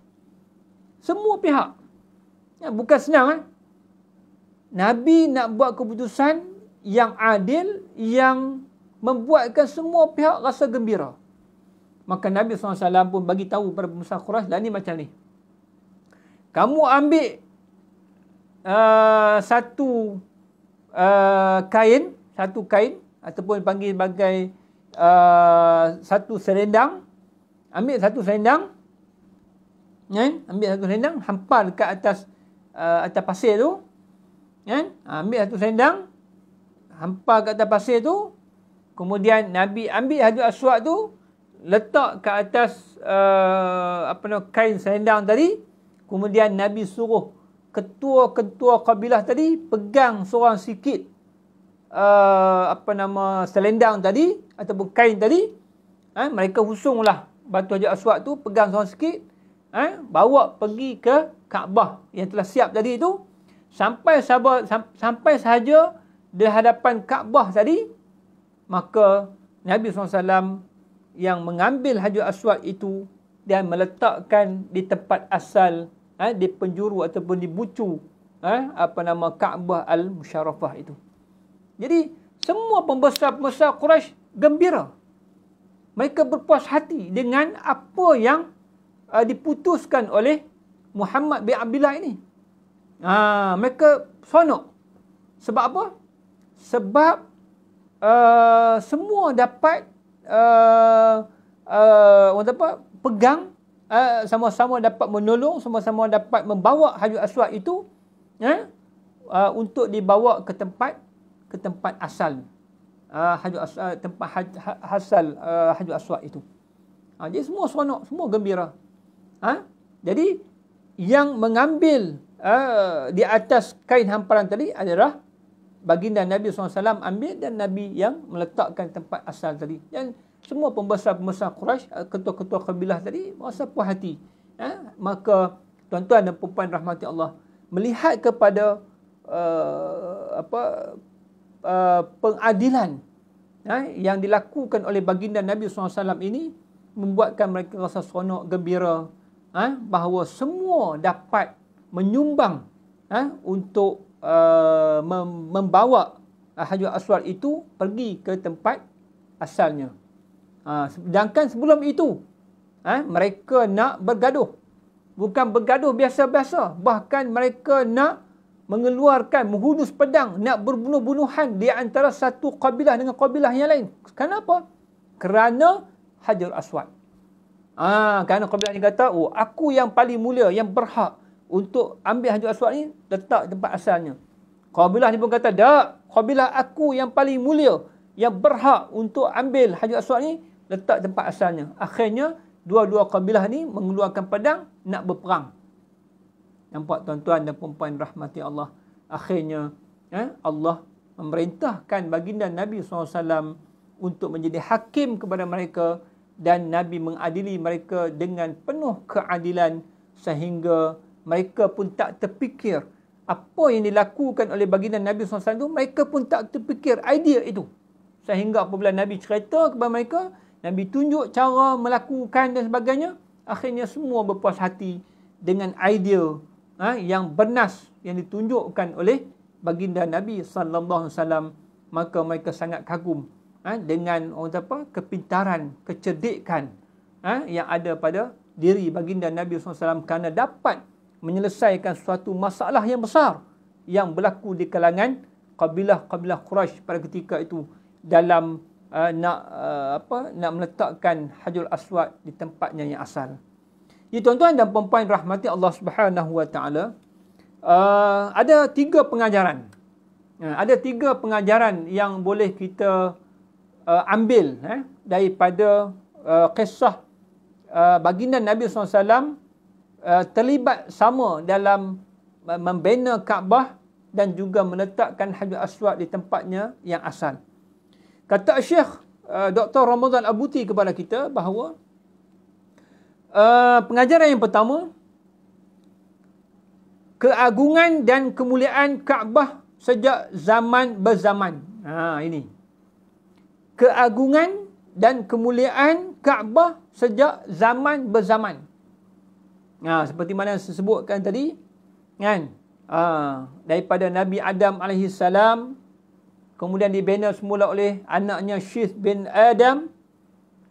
Semua pihak. Bukan senang. Nabi nak buat keputusan yang adil, yang membuatkan semua pihak rasa gembira. Maka Nabi SAW pun bagi tahu pada pembesar Quraisy, lah ni macam ni. Kamu ambil satu kain, satu kain ataupun panggil sebagai satu selendang. Ambil satu selendang, kan? Ambil satu selendang, hampar dekat atas pasir tu, kan? Ambil satu selendang, hampar kat atas pasir tu. Kemudian Nabi ambil hajar aswad tu, letak ke atas kain selendang tadi. Kemudian Nabi suruh ketua-ketua kabilah tadi pegang seorang sikit selendang tadi ataupun kain tadi. Mereka husunglah batu hajar aswad tu, pegang seorang sikit, bawa pergi ke Kaabah yang telah siap tadi tu. Sampai sahaja di hadapan Kaabah tadi, maka Nabi SAW yang mengambil hajar aswad itu dan meletakkan di tempat asal, di penjuru ataupun di bucu Kaabah Al-Musharrafah itu. Jadi semua pembesar-pembesar Quraisy gembira. Mereka berpuas hati dengan apa yang diputuskan oleh Muhammad bin Abdullah ini. Mereka seronok. Sebab apa? Sebab semua dapat pegang, sama-sama dapat menolong, sama-sama dapat membawa hajar aswad itu untuk dibawa ke tempat asal. Tempat hajar aswad itu. Jadi semua seronok, semua gembira. Jadi yang mengambil di atas kain hamparan tadi adalah baginda Nabi SAW ambil, dan Nabi yang meletakkan tempat asal tadi. Dan semua pembesar-pembesar Quraisy, ketua-ketua kabilah tadi merasa puas hati. Maka tuan-tuan dan puan-puan rahmati Allah, melihat kepada pengadilan yang dilakukan oleh baginda Nabi SAW ini, membuatkan mereka rasa seronok, gembira, bahawa semua dapat menyumbang untuk membawa hajar aswad itu pergi ke tempat asalnya. Sedangkan sebelum itu mereka nak bergaduh. Bukan bergaduh biasa-biasa, bahkan mereka nak menghunus pedang, nak berbunuh-bunuhan di antara satu kabilah dengan kabilah yang lain. Kenapa? Kerana hajar aswad. Kerana kabilah ni kata, aku yang paling mulia, yang berhak untuk ambil hajar aswad ni, letak tempat asalnya. Kabilah ni pun kata, tak, kabilah aku yang paling mulia, yang berhak untuk ambil hajar aswad ni, letak tempat asalnya. Akhirnya dua-dua kabilah ni mengeluarkan pedang nak berperang. Nampak tuan-tuan dan puan-puan rahmati Allah. Akhirnya Allah memerintahkan baginda Nabi SAW untuk menjadi hakim kepada mereka, dan Nabi mengadili mereka dengan penuh keadilan, sehingga mereka pun tak terfikir apa yang dilakukan oleh baginda Nabi SAW itu, mereka pun tak terfikir idea itu. Sehingga apabila Nabi cerita kepada mereka, Nabi tunjuk cara melakukan dan sebagainya, akhirnya semua berpuas hati dengan idea yang bernas yang ditunjukkan oleh baginda Nabi SAW. Maka mereka sangat kagum dengan kepintaran, kecerdikan yang ada pada diri baginda Nabi SAW, kerana dapat menyelesaikan suatu masalah yang besar yang berlaku di kalangan kabilah-kabilah Quraisy pada ketika itu, dalam nak meletakkan hajar aswad di tempatnya yang asal. Jadi tuan-tuan dan puan-puan rahmati Allah Subhanahu wa taala, ada 3 pengajaran. Ada 3 pengajaran yang boleh kita ambil daripada kisah baginda Nabi SAW terlibat sama dalam membina Kaabah dan juga meletakkan hajar aswad di tempatnya yang asal. Kata Syekh Dr. Ramadan Abuti kepada kita bahawa pengajaran yang pertama, keagungan dan kemuliaan Kaabah sejak zaman berzaman. Ini. Keagungan dan kemuliaan Kaabah sejak zaman berzaman. Seperti mana saya sebutkan tadi, kan? Daripada Nabi Adam AS, kemudian dibina semula oleh anaknya Syith bin Adam,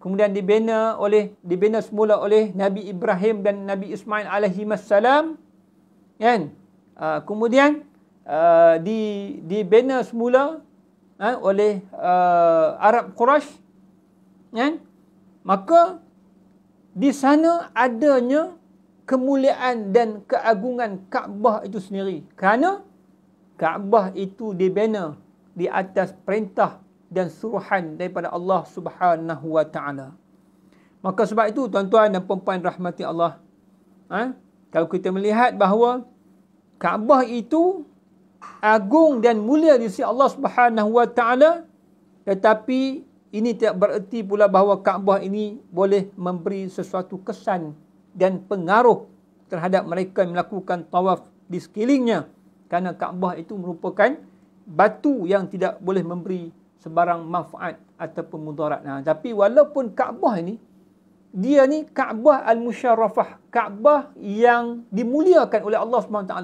kemudian dibina semula oleh Nabi Ibrahim dan Nabi Ismail alaihissalam, kan? Kemudian dibina semula oleh Arab Quraisy, kan? Maka di sana adanya kemuliaan dan keagungan Kaabah itu sendiri. Kerana Kaabah itu dibina di atas perintah dan suruhan daripada Allah Subhanahu wa taala. Maka sebab itu tuan-tuan dan puan-puan rahmati Allah, kalau kita melihat bahawa Kaabah itu agung dan mulia di sisi Allah Subhanahu wa taala, tetapi ini tidak bererti pula bahawa Kaabah ini boleh memberi sesuatu kesan dan pengaruh terhadap mereka yang melakukan tawaf di sekelilingnya. Kerana Kaabah itu merupakan batu yang tidak boleh memberi sebarang manfaat ataupun mudarat. Tapi walaupun Kaabah ini, dia ni Kaabah al-Musyarrafah, Kaabah yang dimuliakan oleh Allah SWT.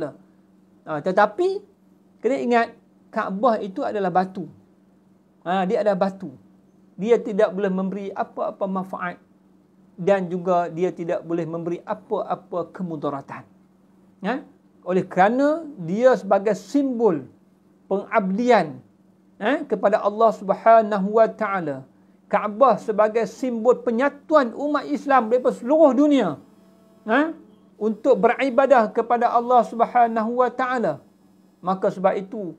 Tetapi kena ingat, Kaabah itu adalah batu. Dia adalah batu. Dia tidak boleh memberi apa-apa manfaat dan juga dia tidak boleh memberi apa-apa kemudaratan. Oleh kerana dia sebagai simbol pengabdian kepada Allah Subhanahu wa taala. Kaabah sebagai simbol penyatuan umat Islam daripada seluruh dunia untuk beribadah kepada Allah Subhanahu wa taala. Maka sebab itu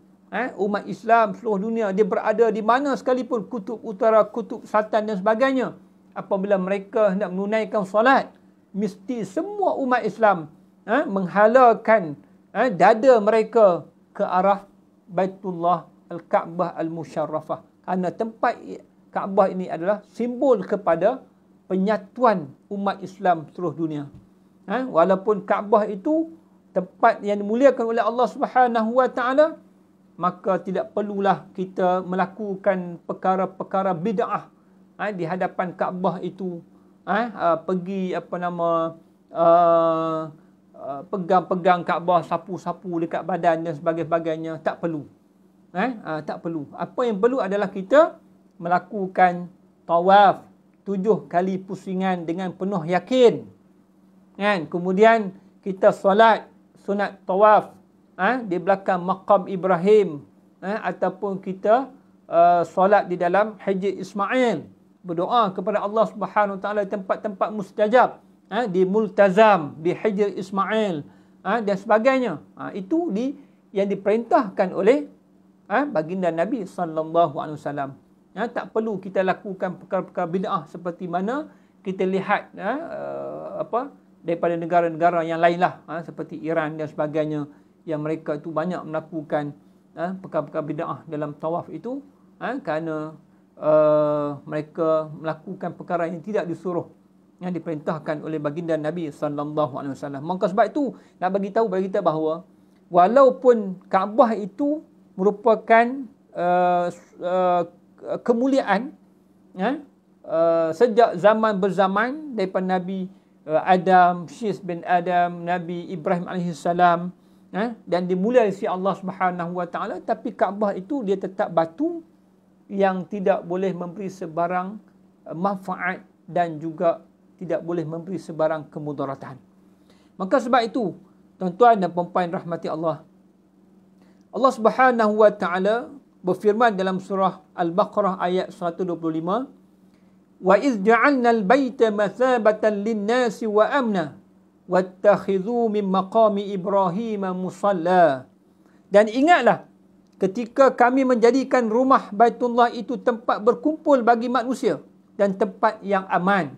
umat Islam seluruh dunia, dia berada di mana sekalipun, kutub utara, kutub selatan dan sebagainya, apabila mereka hendak menunaikan solat, mesti semua umat Islam menghalakan dada mereka ke arah Baitullah Al-Kaabah Al-Musyarrafah. Kerana tempat Kaabah ini adalah simbol kepada penyatuan umat Islam seluruh dunia. Walaupun Kaabah itu tempat yang dimuliakan oleh Allah Subhanahu wa taala, maka tidak perlulah kita melakukan perkara-perkara bid'ah di hadapan Kaabah itu. Pergi pegang-pegang Kaabah, sapu-sapu dekat badan dan sebagainya. Tak perlu. Tak perlu. Apa yang perlu adalah kita melakukan tawaf 7 kali pusingan dengan penuh yakin. Kemudian kita solat sunat tawaf di belakang maqam Ibrahim, ataupun kita solat di dalam Hijr Ismail, berdoa kepada Allah Subhanahu Wa Taala tempat-tempat mustajab, di Multazam, di Hijr Ismail, dan sebagainya. Itu yang diperintahkan oleh baginda Nabi sallallahu alaihi wasallam. Tak perlu kita lakukan perkara-perkara bid'ah seperti mana kita lihat daripada negara-negara yang lainlah, seperti Iran dan sebagainya, yang mereka itu banyak melakukan perkara-perkara bid'ah dalam tawaf itu, kerana mereka melakukan perkara yang tidak disuruh, yang diperintahkan oleh baginda Nabi sallallahu alaihi wasallam. Maka sebab itu nak bagi tahu bagi kita bahawa walaupun Kaabah itu merupakan kemuliaan sejak zaman berzaman, daripada Nabi Adam, Syis bin Adam, Nabi Ibrahim alaihissalam, dan dimuliai oleh Allah Subhanahu wa taala, tapi Kaabah itu dia tetap batu yang tidak boleh memberi sebarang manfaat dan juga tidak boleh memberi sebarang kemudaratan. Maka sebab itu, tuan-tuan dan puan-puan rahmati Allah, Allah Subhanahu wa taala berfirman dalam surah Al-Baqarah ayat 125, "Wa iz ja'alna al-baita mathabatan lin-nasi wa amna wattakhidhu min maqami Ibrahim musalla." Dan ingatlah ketika kami menjadikan rumah Baitullah itu tempat berkumpul bagi manusia dan tempat yang aman.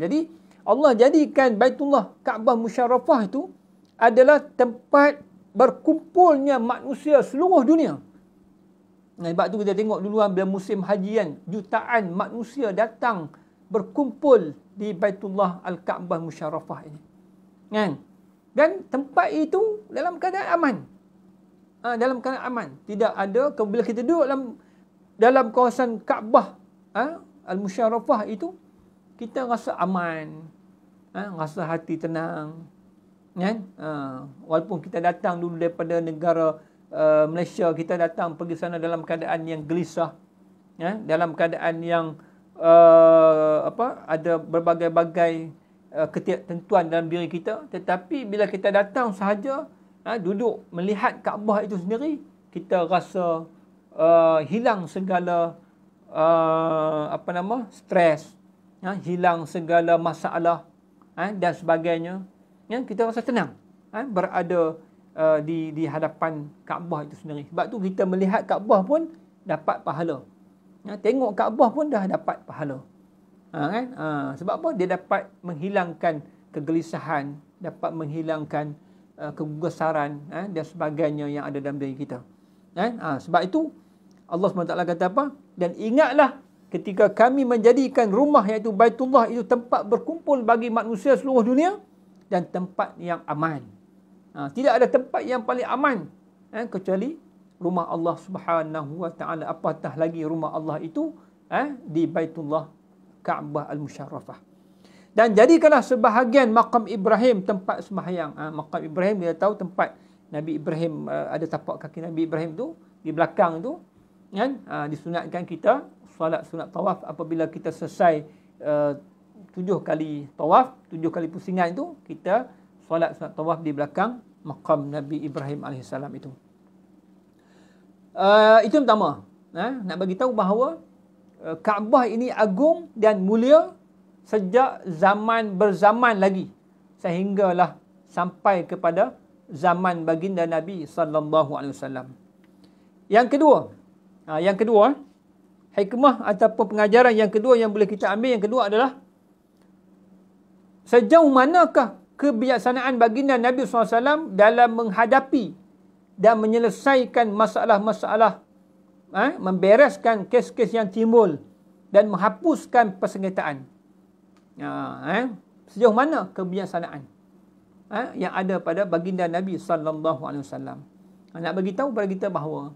Jadi Allah jadikan Baitullah Kaabah Musyarrafah itu adalah tempat berkumpulnya manusia seluruh dunia. Sebab tu kita tengok dulu bila musim haji kan, jutaan manusia datang berkumpul di Baitullah Al-Kaabah Musyarrafah ini. Dan tempat itu dalam keadaan aman. Dalam keadaan aman. Tidak ada, bila kita duduk dalam kawasan Kaabah Al-Musyarrafah itu, kita rasa aman. Rasa hati tenang. Walaupun kita datang dulu daripada negara Malaysia, kita datang pergi sana dalam keadaan yang gelisah, dalam keadaan yang ada berbagai-bagai ketidaktentuan dalam diri kita. Tetapi bila kita datang sahaja, duduk melihat Kaabah itu sendiri, kita rasa hilang segala stres, hilang segala masalah dan sebagainya. Kita rasa tenang berada di hadapan Kaabah itu sendiri. Sebab tu kita melihat Kaabah pun dapat pahala. Tengok Kaabah pun dah dapat pahala. Sebab apa? Dia dapat menghilangkan kegelisahan, dapat menghilangkan kegusaran dan sebagainya yang ada dalam diri kita. Sebab itu Allah SWT kata apa? Dan ingatlah ketika kami menjadikan rumah iaitu Baitullah itu tempat berkumpul bagi manusia seluruh dunia dan tempat yang aman. Tidak ada tempat yang paling aman kecuali rumah Allah Subhanahu Wa Taala. Apatah lagi rumah Allah itu di Baitullah Kaabah Al-Musharrafah. Dan jadikanlah sebahagian makam Ibrahim tempat sembahyang. Makam Ibrahim, dia tahu tempat Nabi Ibrahim, ada tapak kaki Nabi Ibrahim tu di belakang tu, disunatkan kita solat sunat tawaf apabila kita selesai 7 kali tawaf, 7 kali pusingan itu, kita solat sunat tawaf di belakang makam Nabi Ibrahim AS itu. Itu yang pertama. Nak bagi tahu bahawa Kaabah ini agung dan mulia sejak zaman berzaman lagi sehinggalah sampai kepada zaman baginda Nabi sallallahu alaihi wasallam. Yang kedua, hikmah ataupun pengajaran yang kedua yang boleh kita ambil, yang kedua adalah sejauh manakah kebijaksanaan baginda Nabi SAW dalam menghadapi dan menyelesaikan masalah-masalah, membereskan kes-kes yang timbul dan menghapuskan persengketaan. Sejauh mana kebijaksanaan yang ada pada baginda Nabi sallallahu alaihi wasallam. Nak bagi tahu kepada kita bahawa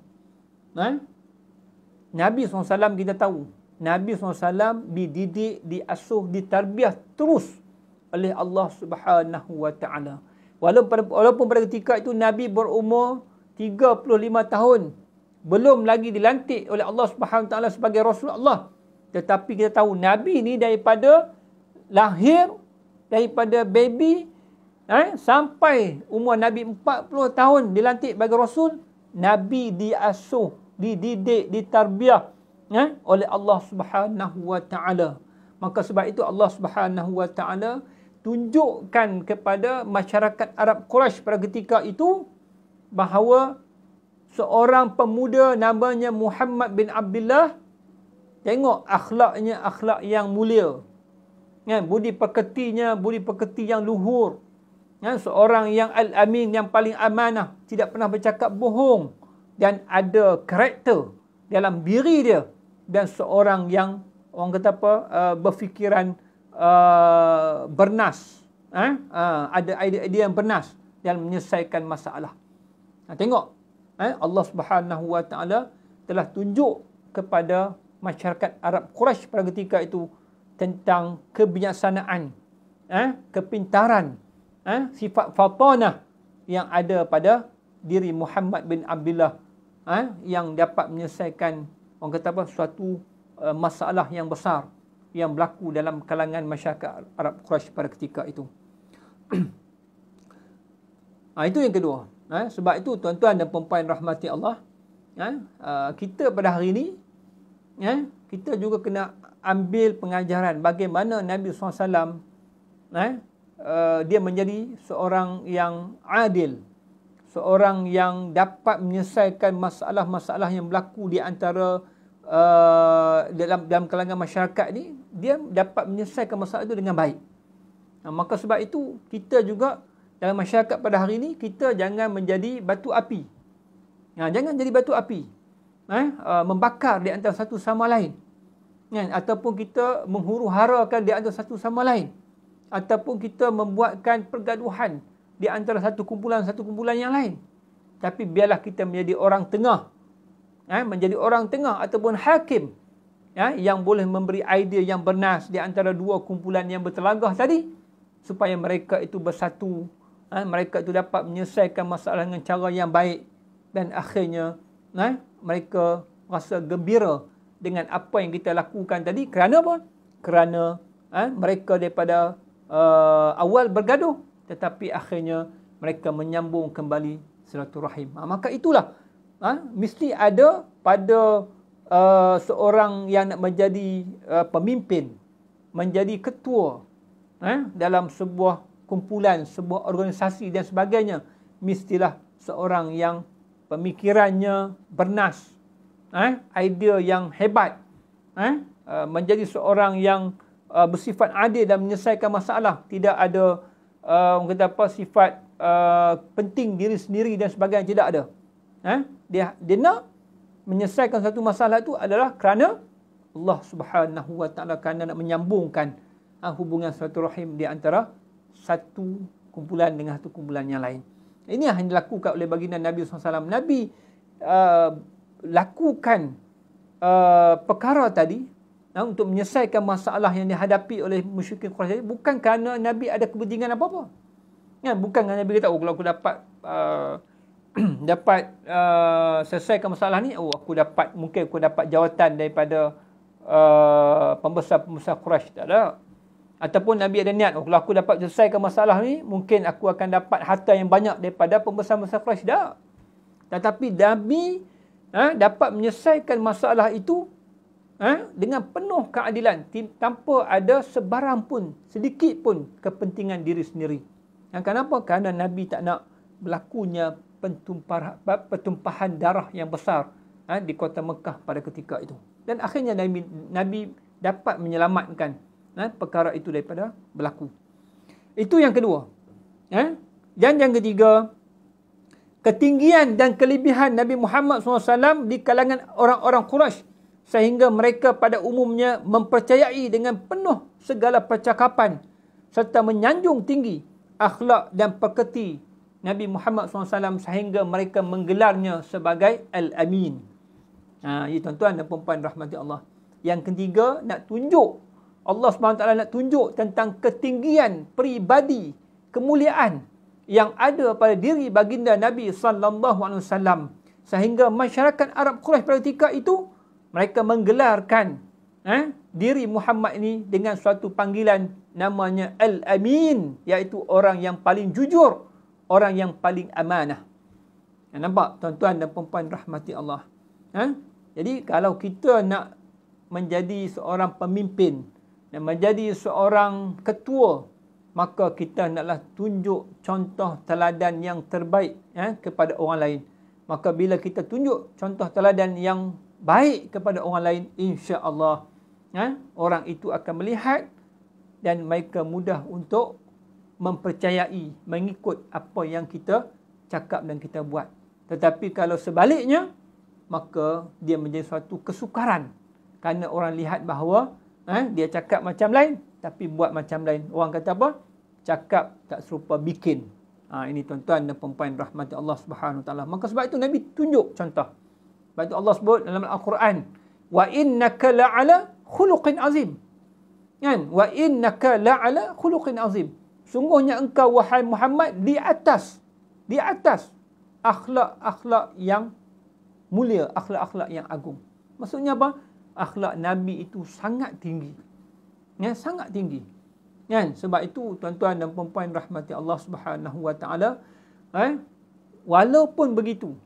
Nabi SAW, kita tahu Nabi SAW dididik, diasuh, ditarbiah terus oleh Allah Subhanahu Wa Taala. Walaupun pada ketika itu Nabi berumur 35 tahun, belum lagi dilantik oleh Allah Subhanahu Wa Taala sebagai Rasulullah. Tetapi kita tahu Nabi ni daripada lahir, daripada baby sampai umur Nabi 40 tahun dilantik sebagai Rasul, Nabi diasuh, dididik, ditarbiah oleh Allah Subhanahu Wa Taala. Maka sebab itu Allah Subhanahu Wa Taala tunjukkan kepada masyarakat Arab Quraisy pada ketika itu bahawa seorang pemuda namanya Muhammad bin Abdullah, tengok akhlaknya, akhlak yang mulia. Budi pekertinya, budi pekerti yang luhur. Seorang yang al-amin, yang paling amanah, tidak pernah bercakap bohong dan ada karakter dalam diri dia, dan seorang yang orang kata apa, berfikiran bernas, ada idea yang bernas dalam menyelesaikan masalah. Tengok, Allah Subhanahu Wa Taala telah tunjuk kepada masyarakat Arab Quraisy pada ketika itu tentang kebijaksanaan, kepintaran, sifat fatanah yang ada pada diri Muhammad bin Abdullah, yang dapat menyelesaikan orang kata apa, suatu masalah yang besar yang berlaku dalam kalangan masyarakat Arab Quraisy pada ketika itu. Itu yang kedua. Sebab itu tuan-tuan dan puan-puan rahmati Allah, kita pada hari ini kita juga kena ambil pengajaran bagaimana Nabi SAW dia menjadi seorang yang adil, seorang yang dapat menyelesaikan masalah-masalah yang berlaku di antara dalam kalangan masyarakat ni. Dia dapat menyelesaikan masalah itu dengan baik. Maka sebab itu kita juga dalam masyarakat pada hari ini, kita jangan menjadi batu api. Jangan jadi batu api, membakar di antara satu sama lain, ataupun kita menghuru-harakan di antara satu sama lain, ataupun kita membuatkan pergaduhan di antara satu kumpulan yang lain. Tapi biarlah kita menjadi orang tengah, menjadi orang tengah ataupun hakim, yang boleh memberi idea yang bernas di antara dua kumpulan yang bertelagah tadi, supaya mereka itu bersatu, mereka itu dapat menyelesaikan masalah dengan cara yang baik, dan akhirnya mereka rasa gembira dengan apa yang kita lakukan tadi. Kerana apa? Kerana mereka daripada awal bergaduh, tetapi akhirnya mereka menyambung kembali silaturahim. Maka itulah mesti ada pada seorang yang nak menjadi pemimpin, menjadi ketua dalam sebuah kumpulan, sebuah organisasi dan sebagainya. Mestilah seorang yang pemikirannya bernas, idea yang hebat, menjadi seorang yang bersifat adil dan menyelesaikan masalah. Tidak ada orang kata apa, sifat penting diri sendiri dan sebagainya. Tidak ada. Dia nak menyelesaikan satu masalah itu adalah kerana Allah Subhanahu Wa Taala, kerana nak menyambungkan hubungan silaturahim di antara satu kumpulan dengan satu kumpulan yang lain. Ini yang dilakukan oleh baginda Nabi SAW. Nabi lakukan perkara tadi untuk menyelesaikan masalah yang dihadapi oleh musyrikin Quraisy bukan kerana Nabi ada kepentingan apa-apa. Bukan kerana Nabi kata, kalau aku dapat selesaikan masalah ni, mungkin aku dapat jawatan daripada pembesar-pembesar Quraisy. Tak ada. Ataupun Nabi ada niat, kalau aku dapat selesaikan masalah ni, mungkin aku akan dapat harta yang banyak daripada pembesar-pembesar Quraisy. Tak. Tetapi Nabi dapat menyelesaikan masalah itu dengan penuh keadilan, tanpa ada sebarang pun, sedikit pun kepentingan diri sendiri. Kenapa? Kerana Nabi tak nak berlakunya pertumpahan darah yang besar di kota Mekah pada ketika itu. Dan akhirnya Nabi dapat menyelamatkan perkara itu daripada berlaku. Itu yang kedua. Dan yang ketiga, ketinggian dan kelebihan Nabi Muhammad SAW di kalangan orang-orang Quraisy, sehingga mereka pada umumnya mempercayai dengan penuh segala percakapan serta menyanjung tinggi akhlak dan pekerti Nabi Muhammad SAW, sehingga mereka menggelarnya sebagai Al-Amin. Ya tuan-tuan dan puan-puan rahmati Allah. Yang ketiga, nak tunjuk, Allah SWT nak tunjuk tentang ketinggian peribadi, kemuliaan yang ada pada diri baginda Nabi SAW, sehingga masyarakat Arab Quraisy pada ketika itu mereka menggelarkan diri Muhammad ini dengan suatu panggilan namanya Al-Amin, iaitu orang yang paling jujur, orang yang paling amanah. Nampak tuan-tuan dan puan-puan rahmati Allah. Jadi kalau kita nak menjadi seorang pemimpin dan menjadi seorang ketua, maka kita naklah tunjuk contoh teladan yang terbaik kepada orang lain. Maka bila kita tunjuk contoh teladan yang baik kepada orang lain, insya-Allah orang itu akan melihat dan mereka mudah untuk mempercayai, mengikut apa yang kita cakap dan kita buat. Tetapi kalau sebaliknya, maka dia menjadi suatu kesukaran kerana orang lihat bahawa dia cakap macam lain tapi buat macam lain. Orang kata apa? Cakap tak serupa bikin. Ini tuan-tuan dan puan-puan rahmati Allah Subhanahu Wa Taala. Maka sebab itu Nabi tunjuk contoh. Sebab itu Allah sebut dalam Al-Quran, wa innaka la'ala khuluqin azim. Wa innaka la'ala khuluqin azim. Sungguhnya engkau wahai Muhammad di atas akhlak-akhlak yang mulia, akhlak-akhlak yang agung. Maksudnya apa? Akhlak Nabi itu sangat tinggi. Sangat tinggi. Sebab itu tuan-tuan dan puan-puan rahmati Allah Subhanahu Wa Taala, walaupun begitu,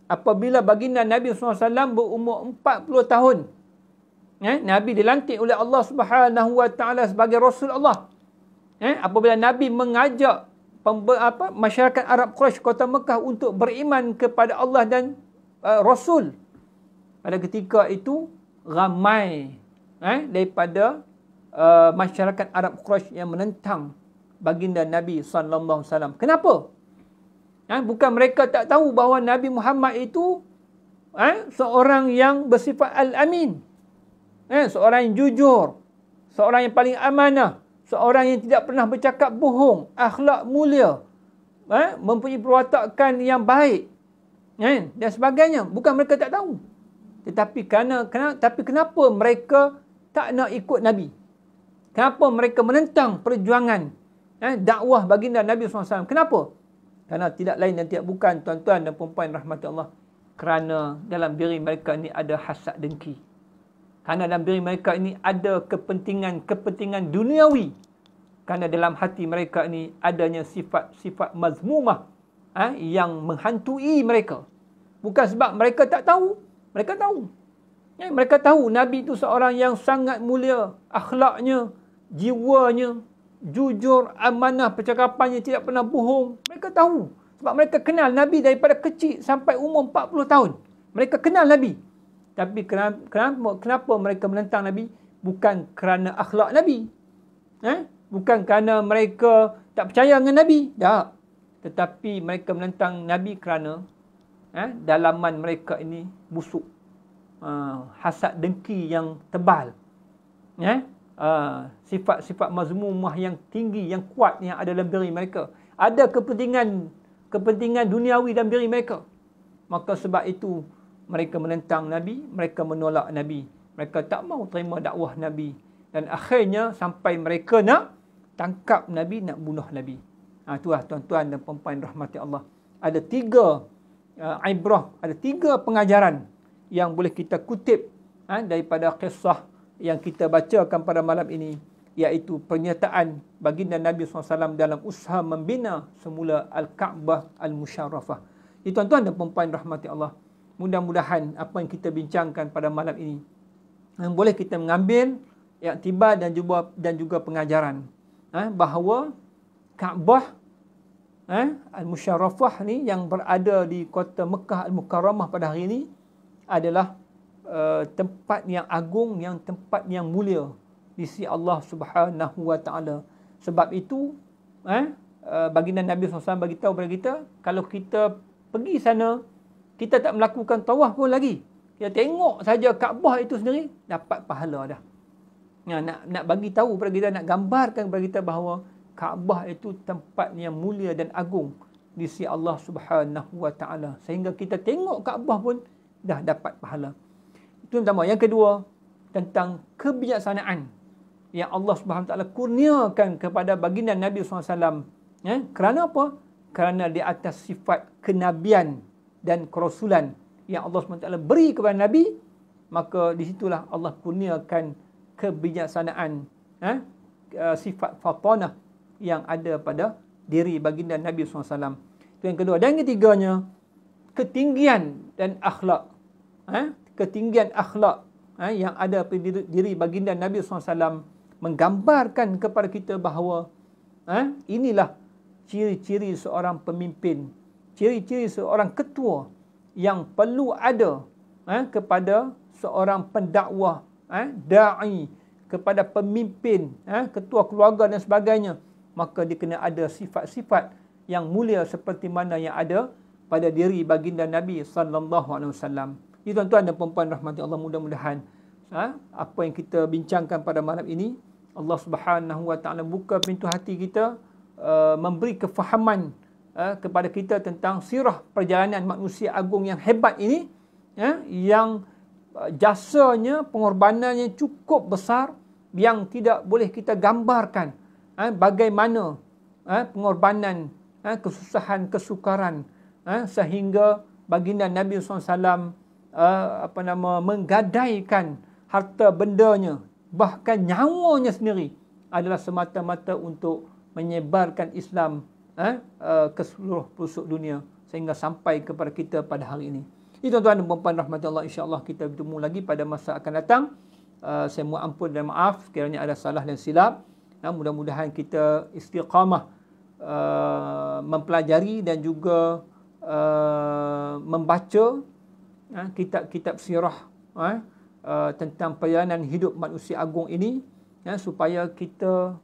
apabila baginda Nabi SAW berumur 40 tahun, Nabi dilantik oleh Allah Subhanahu Wa Taala sebagai Rasul Allah. Apabila Nabi mengajak masyarakat Arab Quraisy kota Mekah untuk beriman kepada Allah dan Rasul, pada ketika itu ramai daripada masyarakat Arab Quraisy yang menentang baginda Nabi SAW. Kenapa? Bukan mereka tak tahu bahawa Nabi Muhammad itu seorang yang bersifat Al-Amin, seorang yang jujur, seorang yang paling amanah, seorang yang tidak pernah bercakap bohong, akhlak mulia, mempunyai perwatakan yang baik, dan sebagainya. Bukan mereka tak tahu. Tetapi kenapa mereka tak nak ikut Nabi? Kenapa mereka menentang perjuangan dakwah baginda Nabi SAW? Kenapa? Kerana tidak lain dan tidak bukan, tuan-tuan dan puan-puan rahmati Allah, kerana dalam diri mereka ini ada hasad dengki. Kerana dalam diri mereka ini ada kepentingan duniawi. Kerana dalam hati mereka ini adanya sifat-sifat mazmumah, yang menghantui mereka. Bukan sebab mereka tak tahu. Mereka tahu. Mereka tahu Nabi itu seorang yang sangat mulia. Akhlaknya, jiwanya, jujur, amanah, percakapannya tidak pernah bohong. Mereka tahu. Sebab mereka kenal Nabi daripada kecil sampai umur 40 tahun. Mereka kenal Nabi. Tapi kenapa mereka menentang Nabi? Bukan kerana akhlak Nabi. Bukan kerana mereka tak percaya dengan Nabi. Tak. Tetapi mereka menentang Nabi kerana dalaman mereka ini busuk. Hasad dengki yang tebal. Sifat-sifat mazmumah yang tinggi, yang kuat yang ada dalam diri mereka. Ada kepentingan duniawi dalam diri mereka. Maka sebab itu mereka menentang Nabi, mereka menolak Nabi. Mereka tak mau terima dakwah Nabi. Dan akhirnya sampai mereka nak tangkap Nabi, nak bunuh Nabi. Itulah tuan-tuan dan puan-puan rahmati Allah. Ada 3 ibrah, ada 3 pengajaran yang boleh kita kutip daripada kisah yang kita bacakan pada malam ini, iaitu pernyataan baginda Nabi SAW dalam usaha membina semula Al-Kaabah Al-Musyarrafah. Tuan-tuan dan puan-puan rahmati Allah, mudah-mudahan apa yang kita bincangkan pada malam ini boleh kita mengambil iktibar dan juga pengajaran bahawa Kaabah Al-Musyarrafah ni yang berada di kota Mekah Al-Mukarramah pada hari ini adalah tempat yang agung, yang tempat yang mulia di sisi Allah Subhanahu wa taala. Sebab itu baginda Nabi SAW bagi tahu kepada kita, kalau kita pergi sana, kita tak melakukan tawaf pun lagi. Kita tengok saja Kaabah itu sendiri, dapat pahala dah. Nak bagi tahu kepada kita, nak gambarkan kepada kita bahawa Kaabah itu tempat yang mulia dan agung di sisi Allah Subhanahu wa taala. Sehingga kita tengok Kaabah pun dah dapat pahala. Itu yang pertama. Yang kedua, tentang kebijaksanaan yang Allah Subhanahu wa taala kurniakan kepada baginda Nabi SAW. Kerana apa? Kerana di atas sifat kenabian dan kerasulan yang Allah SWT beri kepada Nabi, maka di situlah Allah kurniakan kebijaksanaan, sifat fatanah yang ada pada diri baginda Nabi SAW. Itu yang kedua. Dan yang ketiganya, ketinggian dan akhlak. Ketinggian akhlak yang ada pada diri baginda Nabi SAW menggambarkan kepada kita bahawa inilah ciri-ciri seorang pemimpin, ciri-ciri seorang ketua yang perlu ada kepada seorang pendakwah, da'i, kepada pemimpin, ketua keluarga dan sebagainya. Maka dia kena ada sifat-sifat yang mulia seperti mana yang ada pada diri baginda Nabi SAW. Ini tuan-tuan dan puan-puan rahmati Allah, mudah-mudahan apa yang kita bincangkan pada malam ini, Allah Subhanahu wa taala buka pintu hati kita, memberi kefahaman kepada kita tentang sirah perjalanan manusia agung yang hebat ini, yang jasanya, pengorbanannya cukup besar, yang tidak boleh kita gambarkan bagaimana pengorbanan, kesusahan, kesukaran, sehingga baginda Nabi SAW menggadaikan harta bendanya, bahkan nyawanya sendiri adalah semata-mata untuk menyebarkan Islam ke seluruh pelosok dunia sehingga sampai kepada kita pada hari ini. Itu tuan-tuan dan puan-puan rahmati Allah, insya-Allah kita bertemu lagi pada masa akan datang. Saya mohon ampun dan maaf sekiranya ada salah dan silap. Mudah-mudahan kita istiqamah mempelajari dan juga membaca kitab-kitab sirah tentang perjalanan hidup manusia agung ini, supaya kita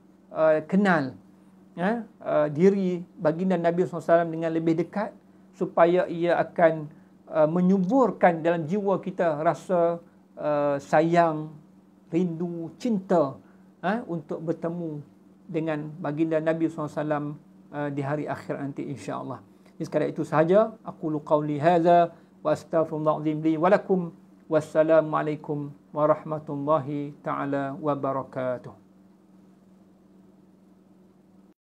kenal diri baginda Nabi SAW dengan lebih dekat, supaya ia akan menyuburkan dalam jiwa kita rasa sayang, rindu, cinta untuk bertemu dengan baginda Nabi SAW di hari akhir nanti, insya-Allah. Sekadar itu sahaja. Aqulu qawli hadza wa astaghfirullahalazim li wa lakum. Wassalamualaikum warahmatullahi taala wabarakatuh.